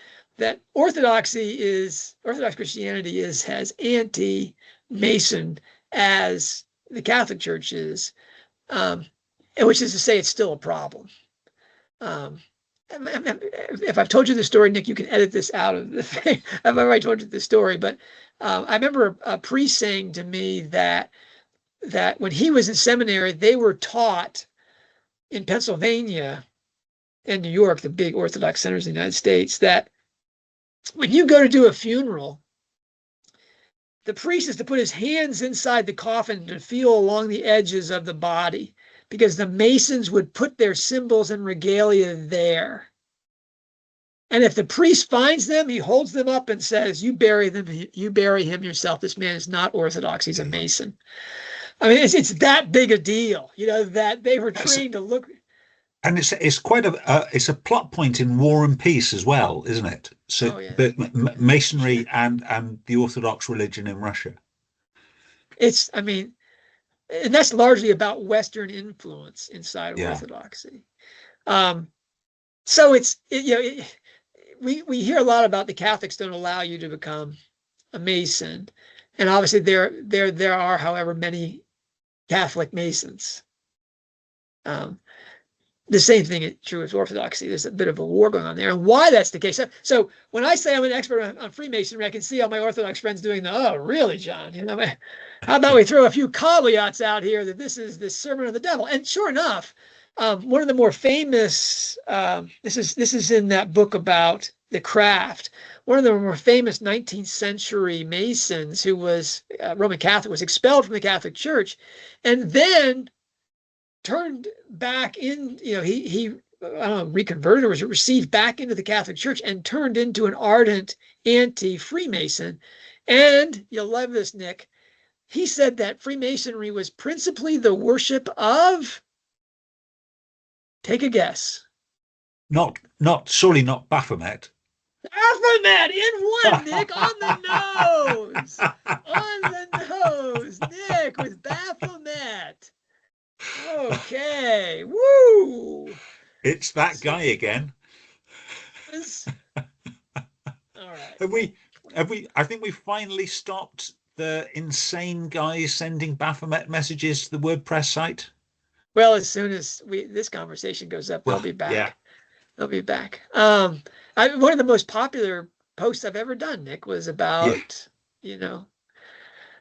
Orthodox Christianity is as anti-Mason as the Catholic Church is, which is to say it's still a problem. If I've told you the story, Nick, you can edit this out of the thing. I've already told you the story, but I remember a priest saying to me that when he was in seminary, they were taught in Pennsylvania and New York, the big Orthodox centers in the United States, that when you go to do a funeral, the priest is to put his hands inside the coffin to feel along the edges of the body, because the Masons would put their symbols and regalia there. And if the priest finds them, he holds them up and says, you bury them, you bury him yourself. This man is not Orthodox, he's a Mason. I mean, it's that big a deal, you know, that they were trained to look. And it's quite it's a plot point in War and Peace as well, isn't it? So, Masonry and the Orthodox religion in Russia. I mean, and that's largely about Western influence inside of Orthodoxy. So we hear a lot about the Catholics don't allow you to become a Mason, and obviously there are, however, many Catholic Masons. the same thing is true with Orthodoxy. There's a bit of a war going on there, and why that's the case. So when I say I'm an expert on Freemasonry, I can see all my Orthodox friends doing oh, really, John? How about we throw a few caveats out here that this is the sermon of the devil? And sure enough, one of the more famous, this is in that book about the craft. One of the more famous 19th century Masons, who was Roman Catholic, was expelled from the Catholic Church, and then turned back in, he I don't know, reconverted or was received back into the Catholic Church and turned into an ardent anti-Freemason. And you'll love this, Nick. He said that Freemasonry was principally the worship of, take a guess. Surely not Baphomet. Baphomet in one, Nick, on the nose. On the nose, Nick, with Baphomet. Okay, woo! It's that guy again. All right. Have we? I think we finally stopped the insane guys sending Baphomet messages to the WordPress site. Well, as soon as this conversation goes up, they'll be back. Yeah. They'll be back. One of the most popular posts I've ever done, Nick, was about,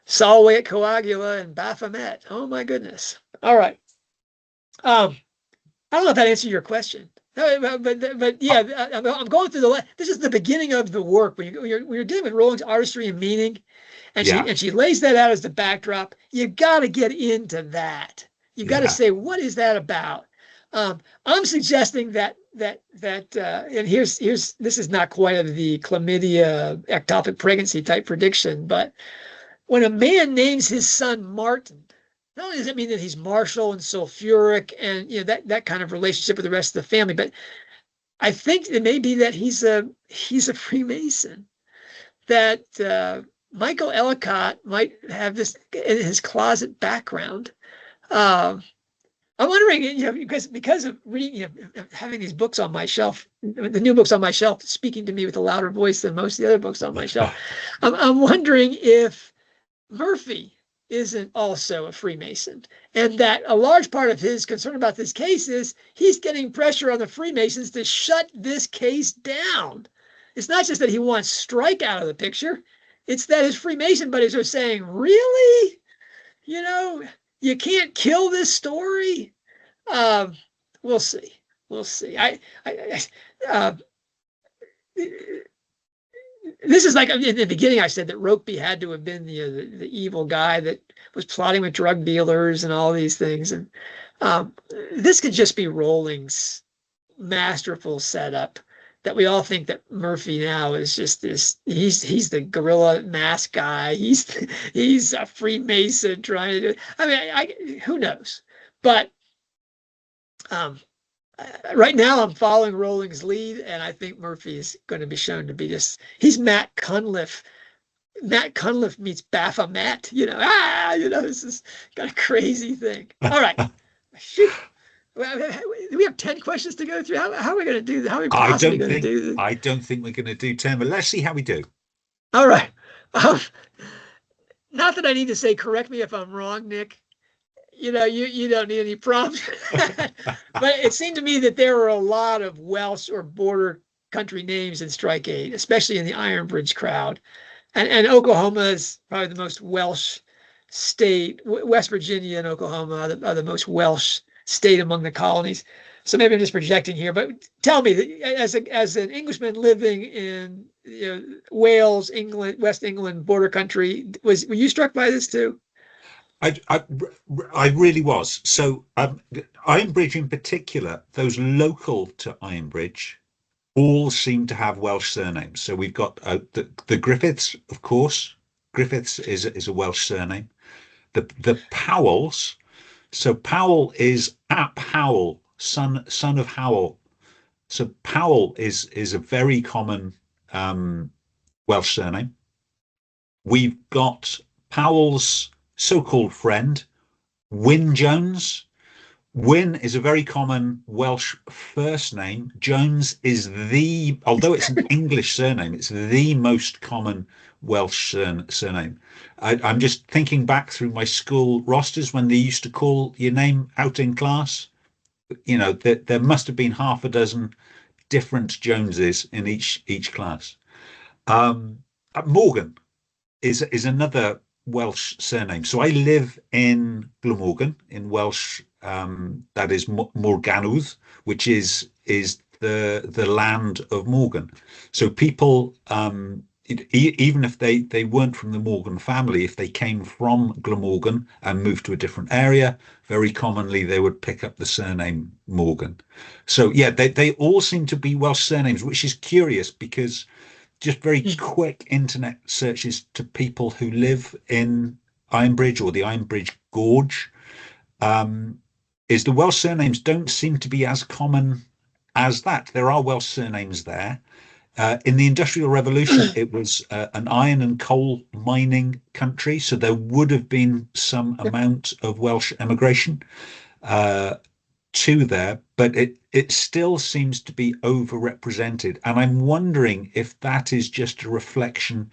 Solway Coagula and Baphomet. Oh my goodness. All right. I don't know if that answered your question. But yeah, I'm going through this is the beginning of the work when you're dealing with Rowling's artistry and meaning, and she lays that out as the backdrop. You got to get into that. You got to say, what is that about? I'm suggesting that and here's this is not quite of the chlamydia ectopic pregnancy type prediction, but when a man names his son Martin, not only does it mean that he's martial and sulfuric and that kind of relationship with the rest of the family, but I think it may be that he's a Freemason. That Michael Ellacott might have this in his closet background. I'm wondering, because of reading, having these books on my shelf, the new books on my shelf, speaking to me with a louder voice than most of the other books on my shelf. I'm wondering if Murphy isn't also a Freemason, and that a large part of his concern about this case is he's getting pressure on the Freemasons to shut this case down. It's not just that he wants Strike out of the picture. It's that his Freemason buddies are saying, really? You can't kill this story? We'll see. We'll see. This is like in the beginning, I said that Rokeby had to have been the evil guy that was plotting with drug dealers and all these things. And this could just be Rowling's masterful setup that we all think that Murphy now is just this. He's the guerrilla mask guy. He's a Freemason trying to do. I mean, who knows? But right now, I'm following Rowling's lead, and I think Murphy is going to be shown to be he's Matt Cunliffe. Matt Cunliffe meets Baphomet. This is kind of crazy thing. All right. Shoot. We have 10 questions to go through. How are we going to do that? How are we possibly going to do this? I don't think we're going to do 10, but let's see how we do. All right. Not that I need to say, correct me if I'm wrong, Nick. You don't need any prompts. But it seemed to me that there were a lot of Welsh or border country names in Strike 8, especially in the Iron Bridge crowd. And Oklahoma is probably the most Welsh state. West Virginia and Oklahoma are the most Welsh state among the colonies. So maybe I'm just projecting here, but tell me, as an Englishman living in Wales, England, West England, border country, were you struck by this too? I really was. So Iron Bridge in particular, those local to Iron Bridge all seem to have Welsh surnames. So we've got the Griffiths, of course. Griffiths is a Welsh surname. The Powells. So Powell is Ap Howell, son of Howell. So Powell is a very common Welsh surname. We've got Powell's so-called friend, Wyn Jones. Wyn is a very common Welsh first name. Jones is although it's an English surname, it's the most common Welsh surname. I'm just thinking back through my school rosters when they used to call your name out in class. there must have been half a dozen different Joneses in each class. Morgan is another Welsh surname. So I live in Glamorgan in Welsh. That is Morgannwdd, which is the land of Morgan. So people, even if they weren't from the Morgan family, if they came from Glamorgan and moved to a different area, very commonly they would pick up the surname Morgan. So yeah, they all seem to be Welsh surnames, which is curious because just very quick internet searches to people who live in Ironbridge or the Ironbridge Gorge, is the Welsh surnames don't seem to be as common as that. There are Welsh surnames there. In the Industrial Revolution, it was an iron and coal mining country, so there would have been some amount of Welsh emigration to there, but it still seems to be overrepresented. And I'm wondering if that is just a reflection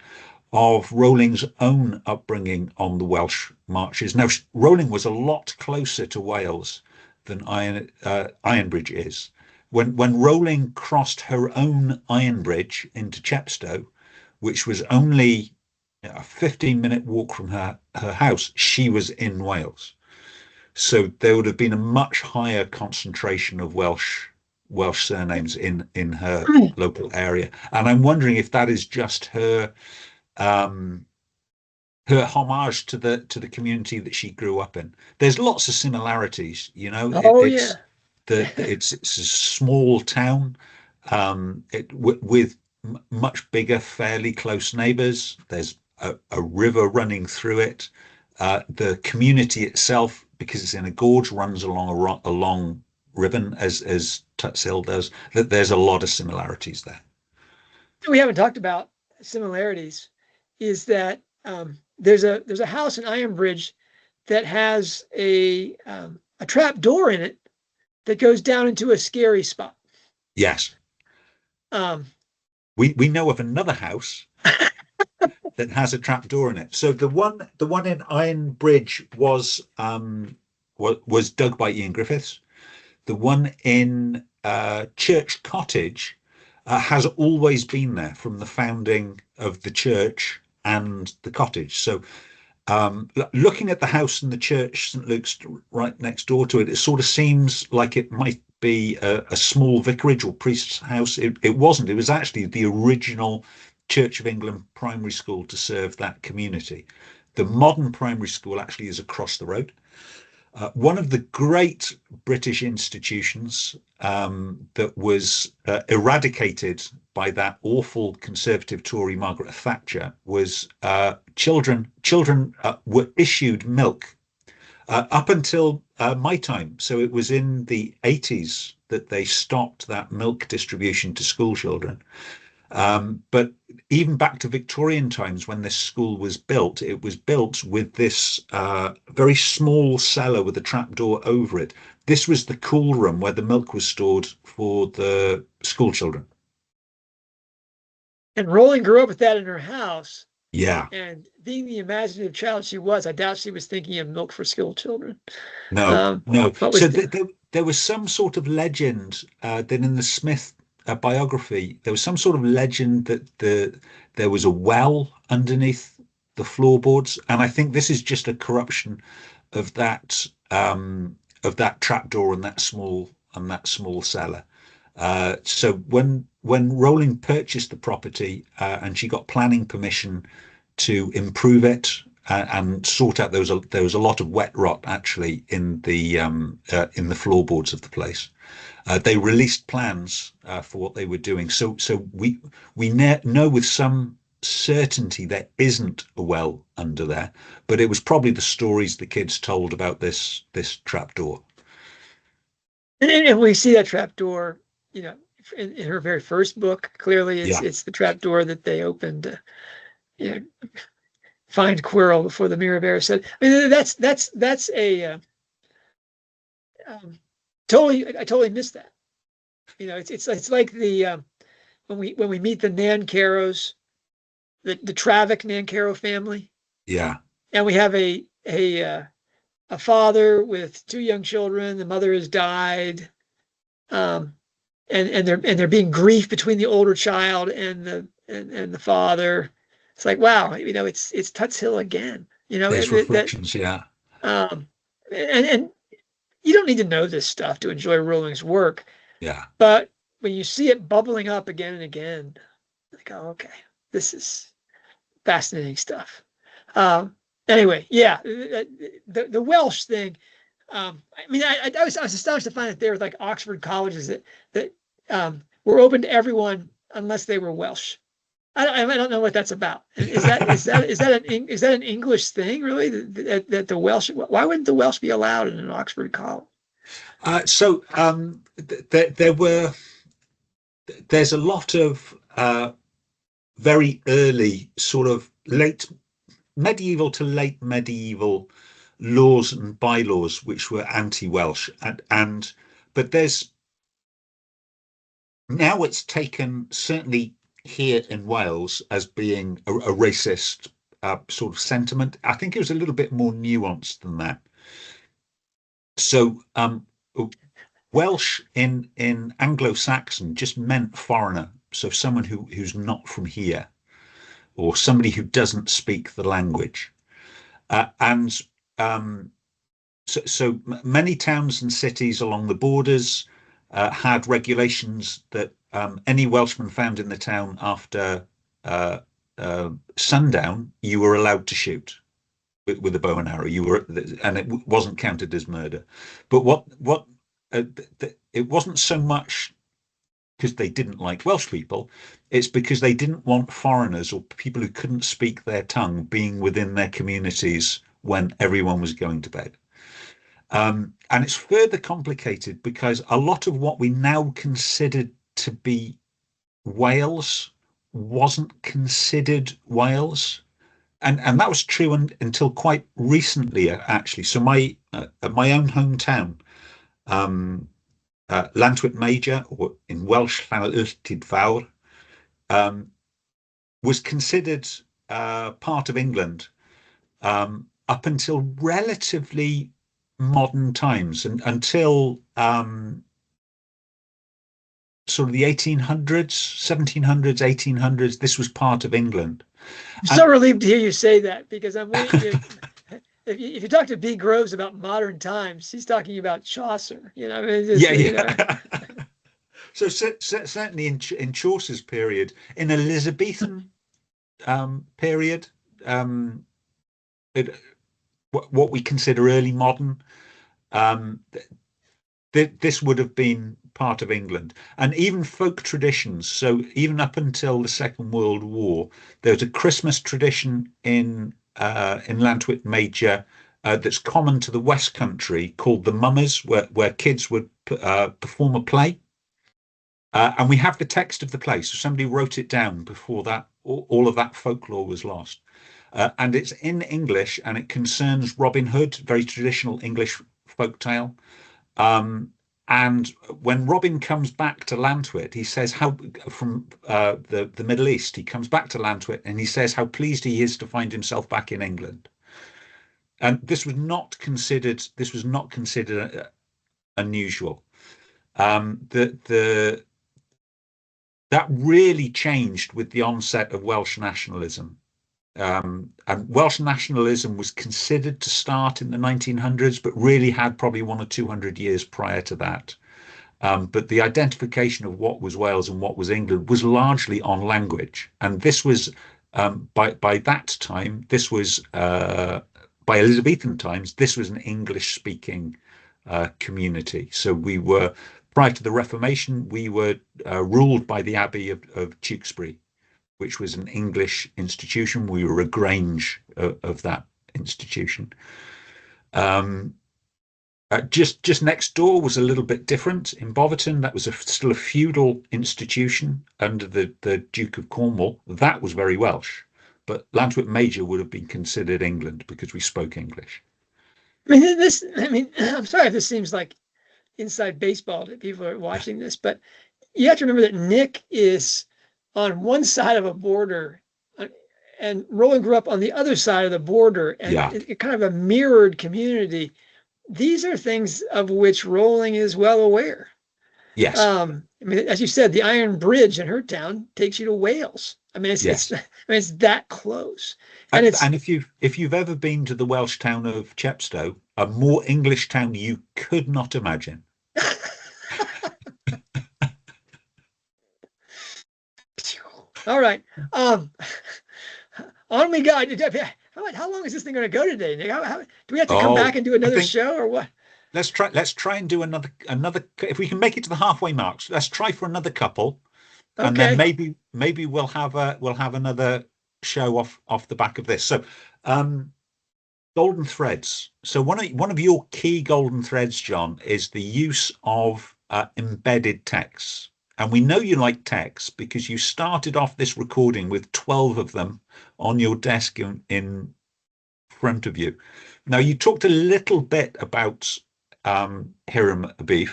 of Rowling's own upbringing on the Welsh marches. Now, Rowling was a lot closer to Wales than Ironbridge is. When Rowling crossed her own Ironbridge into Chepstow, which was only a 15-minute walk from her house, she was in Wales. So there would have been a much higher concentration of Welsh surnames in her local area, and I'm wondering if that is just her her homage to the community that she grew up in. There's lots of similarities, Yeah. It's a small town, with much bigger, fairly close neighbours. There's a river running through it. The community itself, because it's in a gorge, runs along a long ribbon, as Tuts Hill does. That there's a lot of similarities there. We haven't talked about similarities. Is that there's a house in Ironbridge that has a trap door in it that goes down into a scary spot. Yes. We know of another house that has a trap door in it. So the one in Ironbridge was dug by Ian Griffiths. The one in Church Cottage has always been there from the founding of the church and the cottage. So looking at the house and the church, St. Luke's, right next door to it, it sort of seems like it might be a small vicarage or priest's house. It wasn't. It was actually the original Church of England primary school to serve that community. The modern primary school actually is across the road. One of the great British institutions that was eradicated by that awful Conservative Tory Margaret Thatcher was children were issued milk up until my time. So it was in the 80s that they stopped that milk distribution to school children. But even back to Victorian times, when this school was built, it was built with this very small cellar with a trapdoor over it. This was the cool room where the milk was stored for the school children. And Rowling grew up with that in her house. Yeah. And being the imaginative child she was, I doubt she was thinking of milk for school children. No. So there was some sort of legend that in the Smith biography, there was some sort of legend that there was a well underneath the floorboards, and I think this is just a corruption of that trapdoor and that small cellar. So when Rowling purchased the property and she got planning permission to improve it and sort out, there was a lot of wet rot actually in the floorboards of the place. They released plans for what they were doing. So we know with some certainty there isn't a well under there, but it was probably the stories the kids told about this trapdoor. And we see that trapdoor, in her very first book. Clearly, it's the trapdoor that they opened. Find Quirrell before the Mirror Bear said. I mean, that's a I totally missed that. It's like the when we meet the Nancarrows, the Travick Nancarrow family. Yeah. And we have a a father with two young children. The mother has died, and there being grief between the older child and the father. It's like, wow, it's Tuts Hill again. There's reflections, yeah. And you don't need to know this stuff to enjoy Rowling's work. Yeah. But when you see it bubbling up again and again, like, oh, okay, this is fascinating stuff. Anyway, yeah, the Welsh thing. I mean, I was astonished to find that there were like Oxford colleges that were open to everyone unless they were Welsh. I don't know what that's about. Is that an English thing, really? That the Welsh? Why wouldn't the Welsh be allowed in an Oxford college? There's a lot of very early, sort of late medieval to late medieval laws and bylaws which were anti-Welsh, but there's now it's taken, certainly here in Wales, as being a racist sort of sentiment. I think it was a little bit more nuanced than that. So Welsh in Anglo-Saxon just meant foreigner, so someone who's not from here, or somebody who doesn't speak the language. So many towns and cities along the borders had regulations that any Welshman found in the town after sundown, you were allowed to shoot with a bow and arrow. And it wasn't counted as murder. But it wasn't so much because they didn't like Welsh people. It's because they didn't want foreigners or people who couldn't speak their tongue being within their communities when everyone was going to bed. And it's further complicated because a lot of what we now consider to be Wales wasn't considered Wales. And that was true until quite recently, actually. So my own hometown, Llantwit Major, or in Welsh, Llanwrtyd Fawr, was considered part of England up until relatively modern times, and until sort of the 1800s, 1700s, 1800s. This was part of England. I'm so relieved to hear you say that, because I'm waiting. If you talk to B. Groves about modern times, he's talking about Chaucer. Yeah. So certainly in Chaucer's period, in Elizabethan period, what we consider early modern, this would have been part of England. And even folk traditions, so even up until the Second World War, there was a Christmas tradition in Llantwit Major that's common to the West Country, called the Mummers, where kids would perform a play. And we have the text of the play, so somebody wrote it down before that all of that folklore was lost. And it's in English, and it concerns Robin Hood, very traditional English folktale. And when Robin comes back to Llantwit, he says from the Middle East, he comes back to Llantwit and he says how pleased he is to find himself back in England. And this was not considered unusual. That really changed with the onset of Welsh nationalism. And Welsh nationalism was considered to start in the 1900s, but really had probably 100 or 200 years prior to that. But the identification of what was Wales and what was England was largely on language. And this was, by that time, this was, by Elizabethan times, this was an English-speaking community. So we were, prior to the Reformation, we were ruled by the Abbey of Tewkesbury, which was an English institution. We were a Grange of that institution. Just next door was a little bit different. In Boverton, that was still a feudal institution under the Duke of Cornwall. That was very Welsh. But Llantwit Major would have been considered England because we spoke English. I'm sorry if this seems like inside baseball to people who are watching this, but you have to remember that Nick is on one side of a border, and Roland grew up on the other side of the border, and it kind of a mirrored community. these are things of which Rowling is well aware. Yes. I mean, as you said, the Iron Bridge in her town takes you to Wales. I mean, Yes. it's that close. And it's, And if you've ever been to the Welsh town of Chepstow, a more English town you could not imagine. all right. On we go. How long is this thing going to go today, Nick? Do we have to come back and do I another think show or what? let's try and do another if we can make it to the halfway marks, let's try for another couple. And then Okay. maybe we'll have another show off the back of this. So golden threads. So one of your key golden threads, John, is the use of embedded texts. And we know you like texts because you started off this recording with 12 of them on your desk in front of you. Now, you talked a little bit about Hiram Abiff,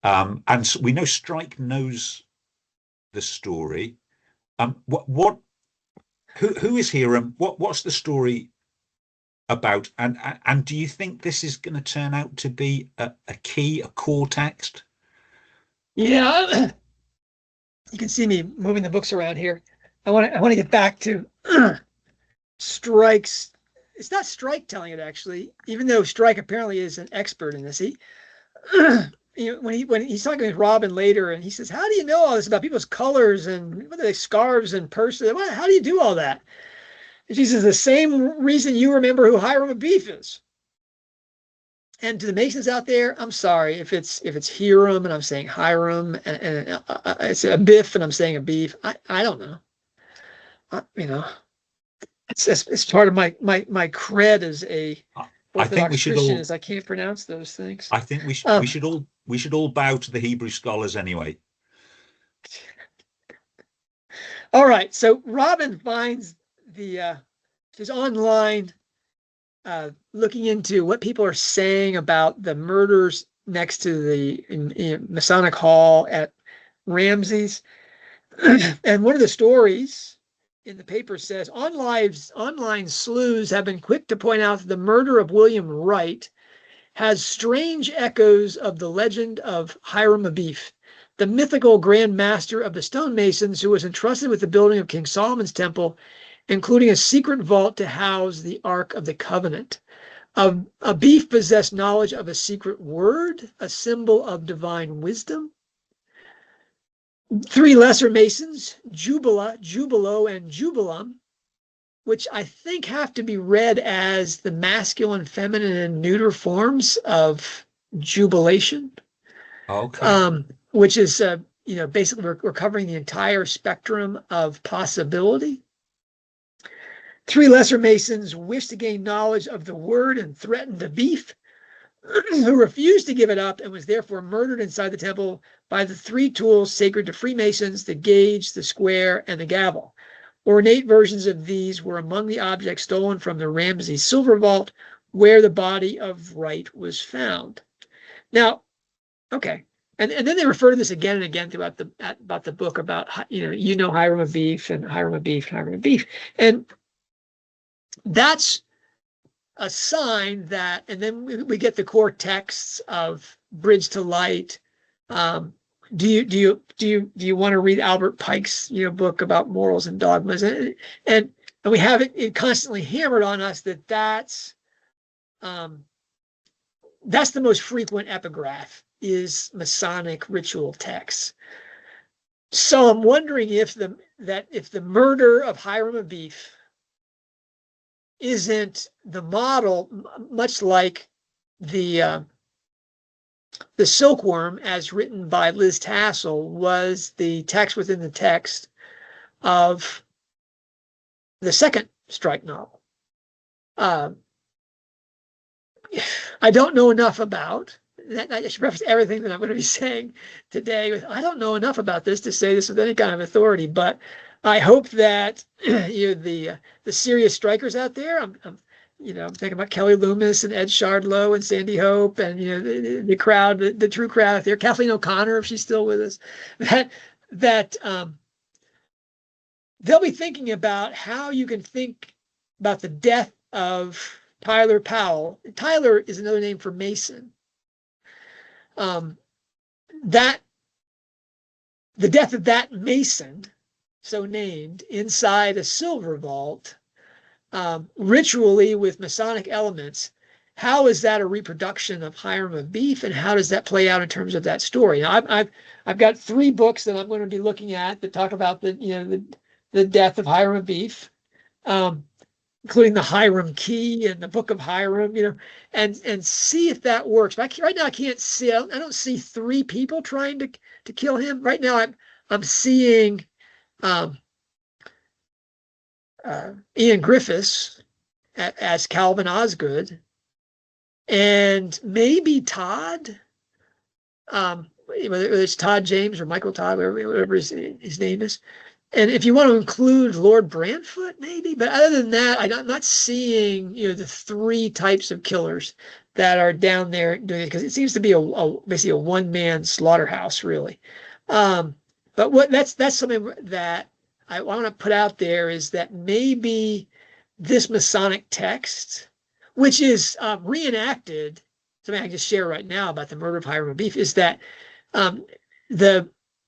and we know Strike knows the story. Who is Hiram? What's the story about? And do you think this is going to turn out to be a core text? Yeah. You can see me moving the books around here. I want to get back to Strike's. It's not Strike telling it actually, even though Strike apparently is an expert in this. He, when he's talking with Robin later, and he says, "How do you know all this about people's colors and what are they, scarves and purses? How do you do all that?" And she says, "The same reason you remember who Hiram Abiff is." And to the Masons out there, I'm sorry if it's Hiram and I'm saying Hiram, and it's Abiff and I'm saying Abiff. I don't know. It's part of my cred as a I think we Orthodox should Christian all. is I can't pronounce those things. I think we should all bow to the Hebrew scholars anyway. All right, so Robin finds she's online looking into what people are saying about the murders next to the Masonic Hall at Ramsey's. And one of the stories in the paper says online sleuths have been quick to point out that the murder of William Wright has strange echoes of the legend of Hiram Abiff, the mythical Grand Master of the stonemasons who was entrusted with the building of King Solomon's temple, including a secret vault to house the Ark of the Covenant. Abiff possessed knowledge of a secret word, a symbol of divine wisdom. Three lesser Masons, Jubila, Jubilo, and Jubilum, which I think have to be read as the masculine, feminine, and neuter forms of jubilation. Okay. Which is, basically we're covering the entire spectrum of possibility. Three lesser Masons wished to gain knowledge of the word and threatened Abiff, who refused to give it up and was therefore murdered inside the temple by the three tools sacred to Freemasons: the gauge, the square, and the gavel. Ornate versions of these were among the objects stolen from the Ramsey silver vault, where the body of Wright was found. Now, okay. And then they refer to this again and again throughout the book about, Hiram Abiff and Hiram Abiff, Hiram Abiff. And that's a sign that, and then we get the core texts of Bridge to Light. Do you want to read Albert Pike's book about morals and dogmas? And we have it constantly hammered on us that's the most frequent epigraph is Masonic ritual texts. So I'm wondering if the murder of Hiram Abiff isn't the model, much like the Silkworm, as written by Liz Tassel, was the text within the text of the second Strike novel. I don't know enough about that. I should preface everything that I'm going to be saying today with I don't know enough about this to say this with any kind of authority, but I hope that the serious strikers out there, I'm thinking about Kelly Loomis and Ed Shardlow and Sandy Hope and the crowd, the true crowd out there, Kathleen O'Connor, if she's still with us, that they'll be thinking about how you can think about the death of Tyler Powell. Tyler is another name for Mason. That the death of that Mason, so named, inside a silver vault, ritually with Masonic elements. How is that a reproduction of Hiram Abiff, and how does that play out in terms of that story? Now, I've got 3 books that I'm going to be looking at that talk about the death of Hiram Abiff, including the Hiram Key and the Book of Hiram, and see if that works. But right now I can't see. I don't see 3 people trying to kill him. Right now I'm seeing Ian Griffiths as Calvin Osgood, and maybe Todd, whether it's Todd James or Michael Todd, whatever his name is. And if you want to include Lord Brantfoot, maybe. But other than that, I'm not seeing the 3 types of killers that are down there doing it, because it seems to be basically a one-man slaughterhouse, really. But that's something that I want to put out there, is that maybe this Masonic text, which is reenacted, something I can just share right now about the murder of Hiram Abiff, is that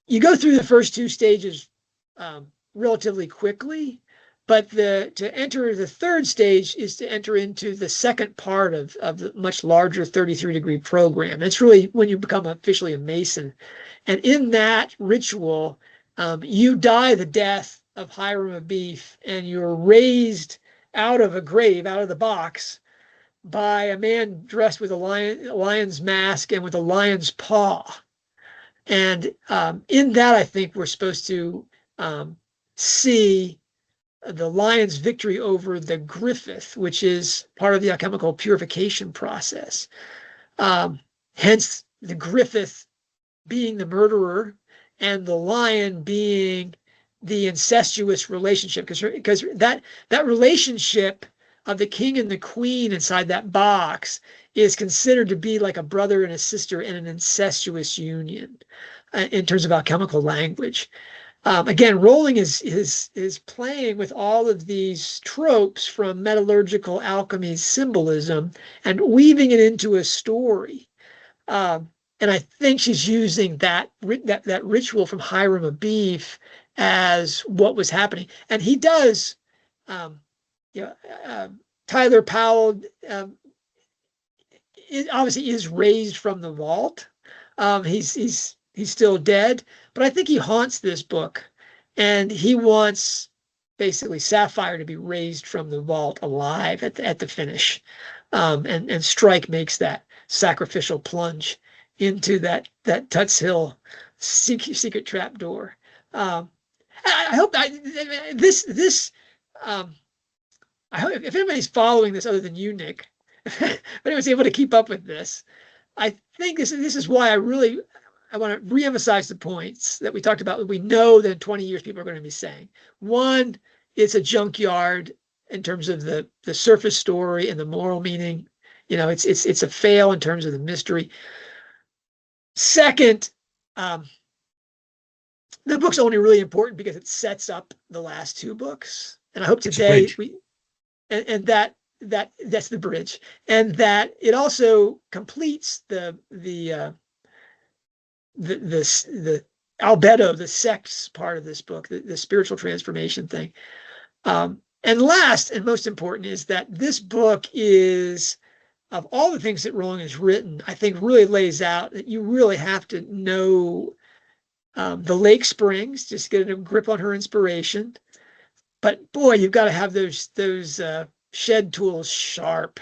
you go through the first 2 stages relatively quickly, but to enter the 3rd stage is to enter into the second part of the much larger 33-degree program. It's really when you become officially a Mason, and in that ritual, you die the death of Hiram Abiff, and you're raised out of a grave, out of the box, by a man dressed with a lion's mask and with a lion's paw. And in that, I think we're supposed to see the lion's victory over the Griffith, which is part of the alchemical purification process. Hence, the Griffith being the murderer and the lion being the incestuous relationship, because that relationship of the king and the queen inside that box is considered to be like a brother and a sister in an incestuous union in terms of alchemical language. Again, Rowling is playing with all of these tropes from metallurgical alchemy's symbolism and weaving it into a story. And I think she's using that ritual from Hiram Abiff as what was happening. And he does, Tyler Powell obviously is raised from the vault. He's still dead, but I think he haunts this book, and he wants basically Sapphire to be raised from the vault alive at the finish. And Strike makes that sacrificial plunge into that Tuts Hill secret trap door. I hope this. I hope if anybody's following this other than you, Nick, if anyone's able to keep up with this, I think this is why I want to reemphasize the points that we talked about. We know that in 20 years people are going to be saying. One, it's a junkyard in terms of the surface story and the moral meaning. It's a fail in terms of the mystery. Second, the book's only really important because it sets up the last 2 books. And I hope today that's the bridge, and that it also completes the albedo, the sex part of this book, the spiritual transformation thing. And last and most important is that this book is, of all the things that Rowling has written, I think really lays out that you really have to know the Lake Springs, just get a grip on her inspiration. But boy, you've got to have those shed tools sharp.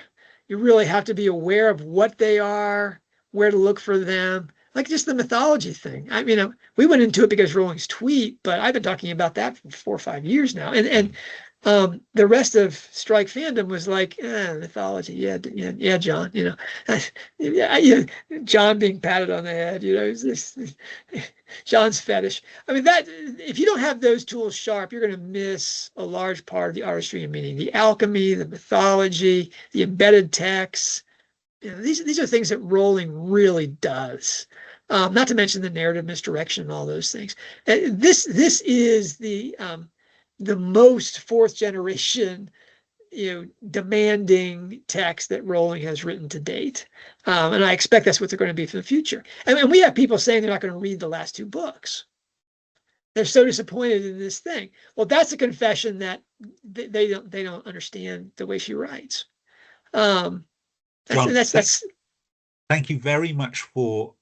You really have to be aware of what they are, where to look for them, like just the mythology thing. I mean, we went into it because Rowling's tweet, but I've been talking about that for 4 or 5 years now. And the rest of Strike fandom was like, mythology, yeah, John, John being patted on the head, John's fetish. I mean, that if you don't have those tools sharp, you're going to miss a large part of the artistry and meaning, the alchemy, the mythology, the embedded texts. These are things that Rowling really does. Not to mention the narrative misdirection and all those things. This is the most 4th generation demanding text that Rowling has written to date. And I expect that's what they're going to be for the future. And we have people saying they're not going to read the last 2 books. They're so disappointed in this thing. Well, that's a confession that they don't understand the way she writes. John, thank you very much for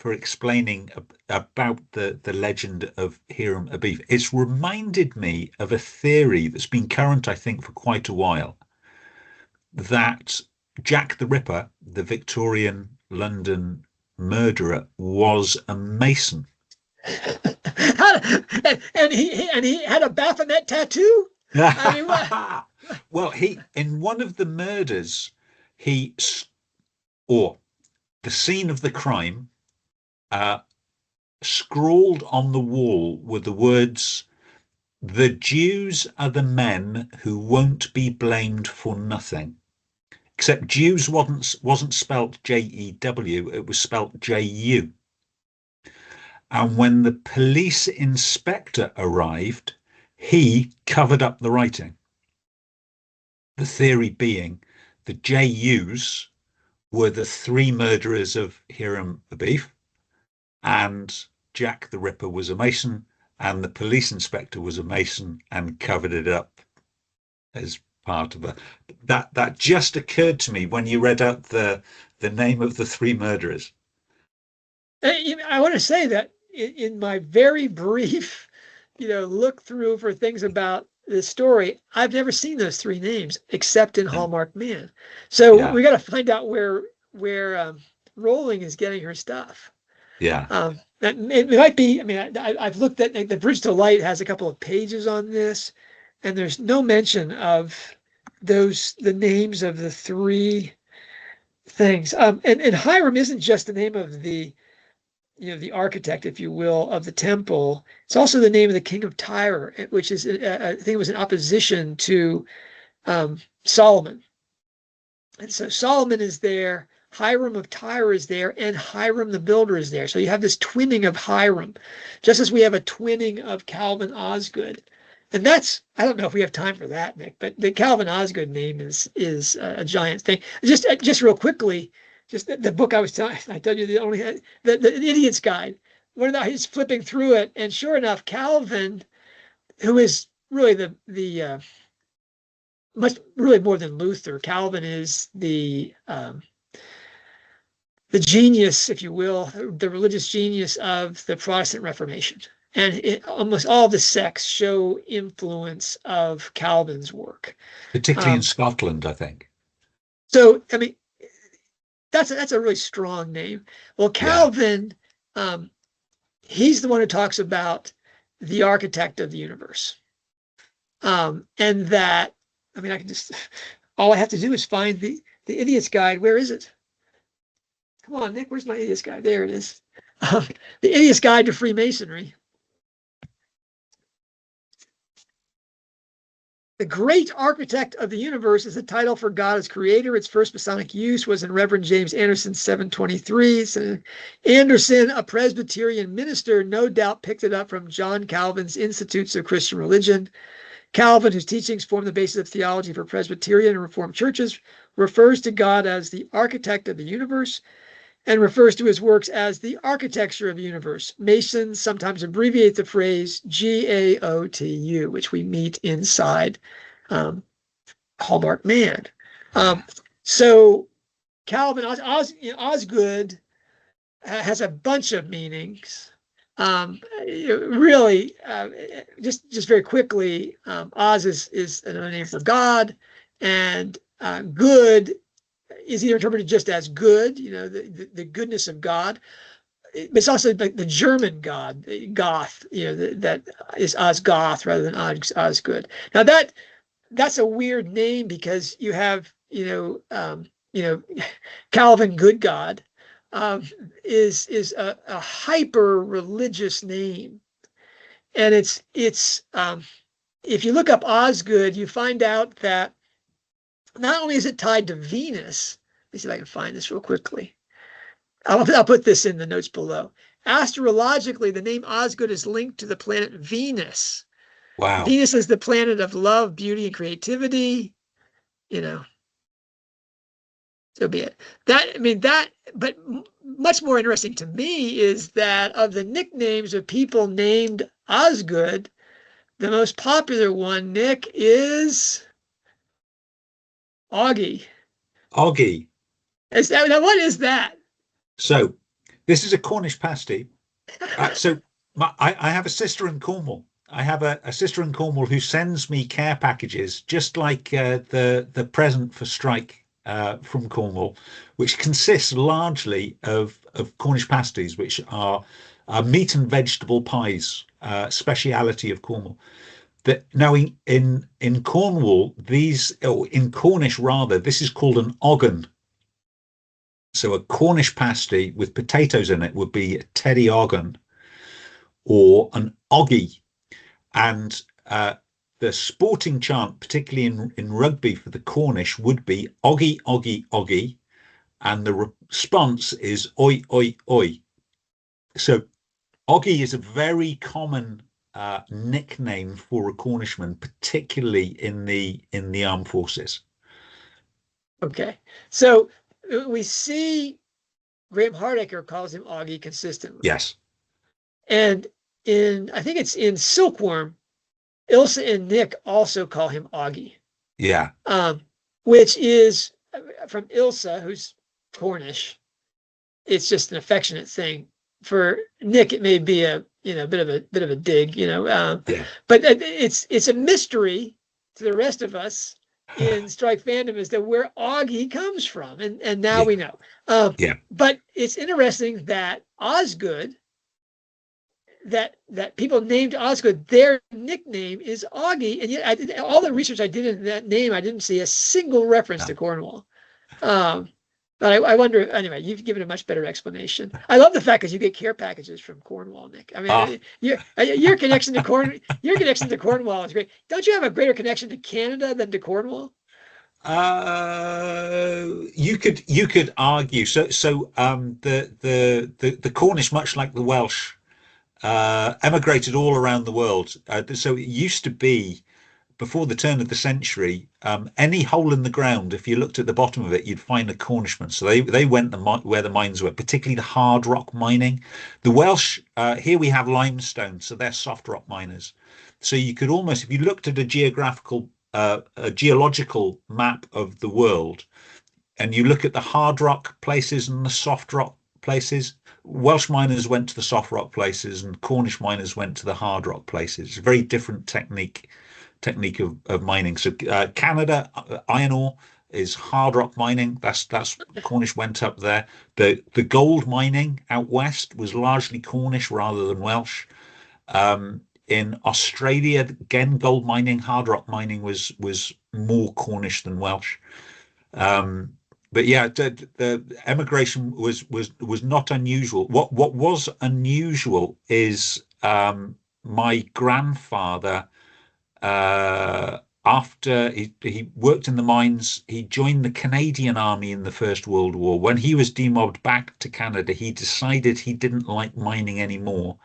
explaining about the legend of Hiram Abiff. It's reminded me of a theory that's been current, I think, for quite a while, that Jack the Ripper, the Victorian London murderer, was a Mason. and he had a Baphomet tattoo. I mean, what? Well, in one of the murders, or the scene of the crime, scrawled on the wall were the words, "The Jews are the men who won't be blamed for nothing." Except Jews wasn't spelt Jew, it was spelt Ju. And when the police inspector arrived, he covered up the writing. The theory being the Jus were the 3 murderers of Hiram Abiff, and Jack the Ripper was a Mason, and the police inspector was a Mason and covered it up as part of that just occurred to me when you read out the name of the 3 murderers. I want to say that in my very brief, look through for things about this story, I've never seen those 3 names except in Hallmarked Man. So we got to find out where Rowling is getting her stuff. Yeah. It might be. I mean, I've looked at the Bridge to Light has a couple of pages on this, and there's no mention of the names of the 3 things. And Hiram isn't just the name of the architect, if you will, of the temple. It's also the name of the king of Tyre, which is, I think it was in opposition to Solomon. And so Solomon is there, Hiram of Tyre is there, and Hiram the builder is there. So you have this twinning of Hiram, just as we have a twinning of Calvin Osgood. And that's, I don't know if we have time for that, Nick, but the Calvin Osgood name is a giant thing. Just real quickly, just the book I told you, the Idiot's Guide. He's flipping through it, and sure enough, Calvin, who is really the much really more than Luther, Calvin is the genius, if you will, the religious genius of the Protestant Reformation. And almost all the sects show influence of Calvin's work, particularly in Scotland, I think. So, I mean, that's a really strong name. Well, Calvin, he's the one who talks about the architect of the universe, and that, I mean, all I have to do is find the Idiot's Guide. Where is it? Come on, Nick, where's my Idiot's Guide? There it is. The Idiot's Guide to Freemasonry. The great architect of the universe is a title for God as creator. Its first Masonic use was in Reverend James Anderson's 723. So Anderson, a Presbyterian minister, no doubt picked it up from John Calvin's Institutes of Christian Religion. Calvin, whose teachings form the basis of theology for Presbyterian and Reformed churches, refers to God as the architect of the universe and refers to his works as the architecture of the universe. Masons sometimes abbreviate the phrase GAOTU, which we meet inside Hallmarked Man. So Calvin Osgood has a bunch of meanings. Really, just very quickly, Oz is another name for God, and good is either interpreted just as good, the goodness of God. It's also like the German God, Goth, that is Osgoth rather than Osgood. Now that's a weird name because you have, Calvin Good God is a hyper religious name, and it's if you look up Osgood, you find out that not only is it tied to Venus, let me see if I can find this real quickly. I'll put this in the notes below. Astrologically, the name Osgood is linked to the planet Venus, Wow. Venus is the planet of love, beauty, and creativity. So be it. But much more interesting to me is that of the nicknames of people named Osgood, the most popular one, Nick, is Augie. Oggy. Now, what is that? So this is a Cornish pasty. I have a sister in Cornwall. I have a sister in Cornwall who sends me care packages, just like the present for strike from Cornwall, which consists largely of Cornish pasties, which are meat and vegetable pies, speciality of Cornwall. That now in Cornwall, in Cornish rather, this is called an oggon. So a Cornish pasty with potatoes in it would be a teddy oggon or an oggy. And the sporting chant, particularly in rugby for the Cornish, would be oggy, oggy, oggy. And the response is oi, oi, oi. So oggy is a very common nickname for a Cornishman, particularly in the armed forces. Okay. So we see Graham Hardacre calls him Augie consistently. Yes. And I think it's in Silkworm, Ilsa and Nick also call him Augie. Yeah. Which is from Ilsa, who's Cornish. It's just an affectionate thing. For Nick, it may be a bit of a dig, Yeah. But it's a mystery to the rest of us in Strike fandom as to where Augie comes from, and now we know. Yeah. But it's interesting that Osgood, that people named Osgood, their nickname is Augie, and yet all the research I did in that name, I didn't see a single reference to Cornwall. But I wonder, anyway, you've given a much better explanation. I love the fact that you get care packages from Cornwall, Nick. I mean, your connection to Cornwall is great. Don't you have a greater connection to Canada than to Cornwall? You could argue. So the Cornish, much like the Welsh, emigrated all around the world. So it used to be, before the turn of the century, any hole in the ground, if you looked at the bottom of it, you'd find a Cornishman. So they went where the mines were, particularly the hard rock mining. The Welsh, here we have limestone, so they're soft rock miners. So you could almost, if you looked at a geological map of the world, and you look at the hard rock places and the soft rock places, Welsh miners went to the soft rock places and Cornish miners went to the hard rock places. It's a very different technique of mining. So Canada, iron ore is hard rock mining. That's Cornish went up there. The gold mining out west was largely Cornish rather than Welsh. In Australia, again, gold mining, hard rock mining was more Cornish than Welsh. But yeah, the emigration was not unusual. What was unusual is my grandfather, after he worked in the mines, he joined the Canadian Army in the First World War. When he was demobbed back to Canada, he decided he didn't like mining anymore.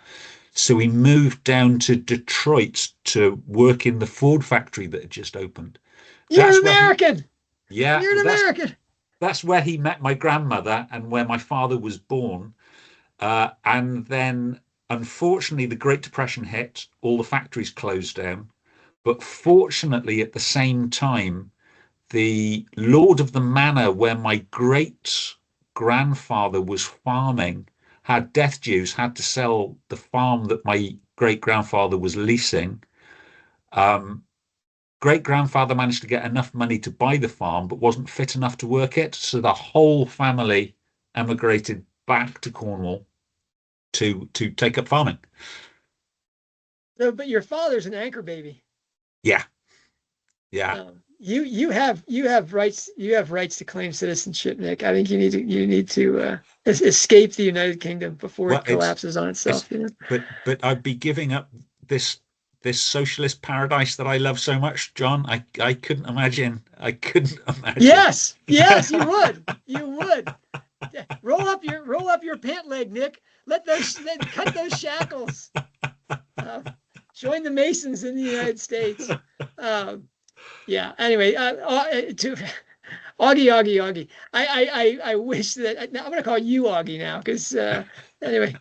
So he moved down to Detroit to work in the Ford factory that had just opened. You're an American. You're an American. That's where he met my grandmother and where my father was born. And then, unfortunately, the Great Depression hit. All the factories closed down. But fortunately, at the same time, the Lord of the Manor, where my great grandfather was farming, had death dues, had to sell the farm that my great grandfather was leasing. Great grandfather managed to get enough money to buy the farm, but wasn't fit enough to work it. So the whole family emigrated back to Cornwall to take up farming. So, but your father's an anchor baby. Yeah. You have rights to claim citizenship, Nick. I think you need to escape the United Kingdom before it collapses on itself. But I'd be giving up this socialist paradise that I love so much, John. I couldn't imagine. Yes, you would. You would. Roll up your pant leg, Nick. Cut those shackles. Join the Masons in the United States. Yeah. Anyway, to Augie. I wish that I'm going to call you Augie now because anyway,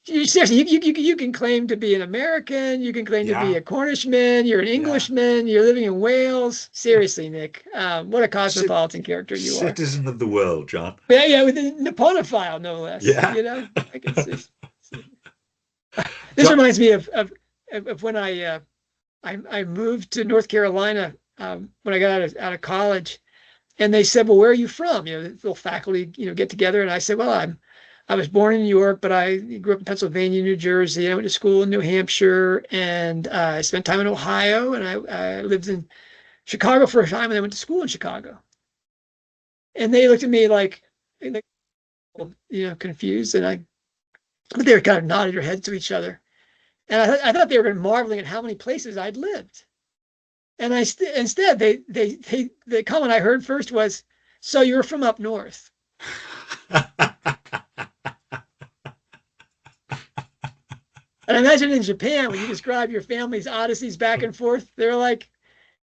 seriously, you can claim to be an American. You can claim to be a Cornishman. You're an Englishman. You're living in Wales. Seriously, Nick, what a cosmopolitan character you are. Citizen of the world, John. Yeah, with a Napoleonophile, no less. Yeah. You know, I can see. This reminds me of when I moved to North Carolina when I got out of college, and they said, "Well, where are you from?" You know, the little faculty, get together, and I said, "Well, I was born in New York, but I grew up in Pennsylvania, New Jersey. I went to school in New Hampshire, and I spent time in Ohio, and I lived in Chicago for a time, and I went to school in Chicago." And they looked at me like, confused, but they were kind of nodded their heads to each other. And I thought they were marveling at how many places I'd lived. And instead, the comment I heard first was, "So you're from up north." And I imagine in Japan, when you describe your family's odysseys back and forth, they're like,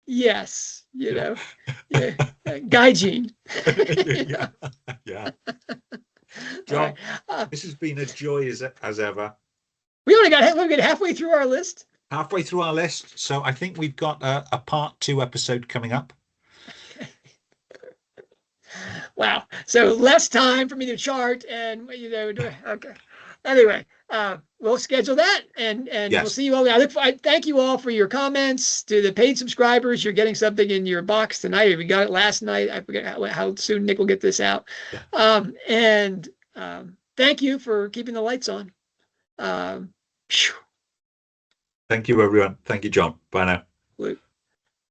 "Yes, gaijin." Yeah. John, this has been a joy as ever. We got halfway through our list. Halfway through our list, so I think we've got a part 2 episode coming up. Wow. So less time for me to chart and okay. Anyway, we'll schedule that and yes. We'll see you all. I thank you all for your comments. To the paid subscribers, you're getting something in your box tonight. We got it last night. I forget how soon Nick will get this out. Yeah. Thank you for keeping the lights on. Thank you, everyone. Thank you, John. Bye now.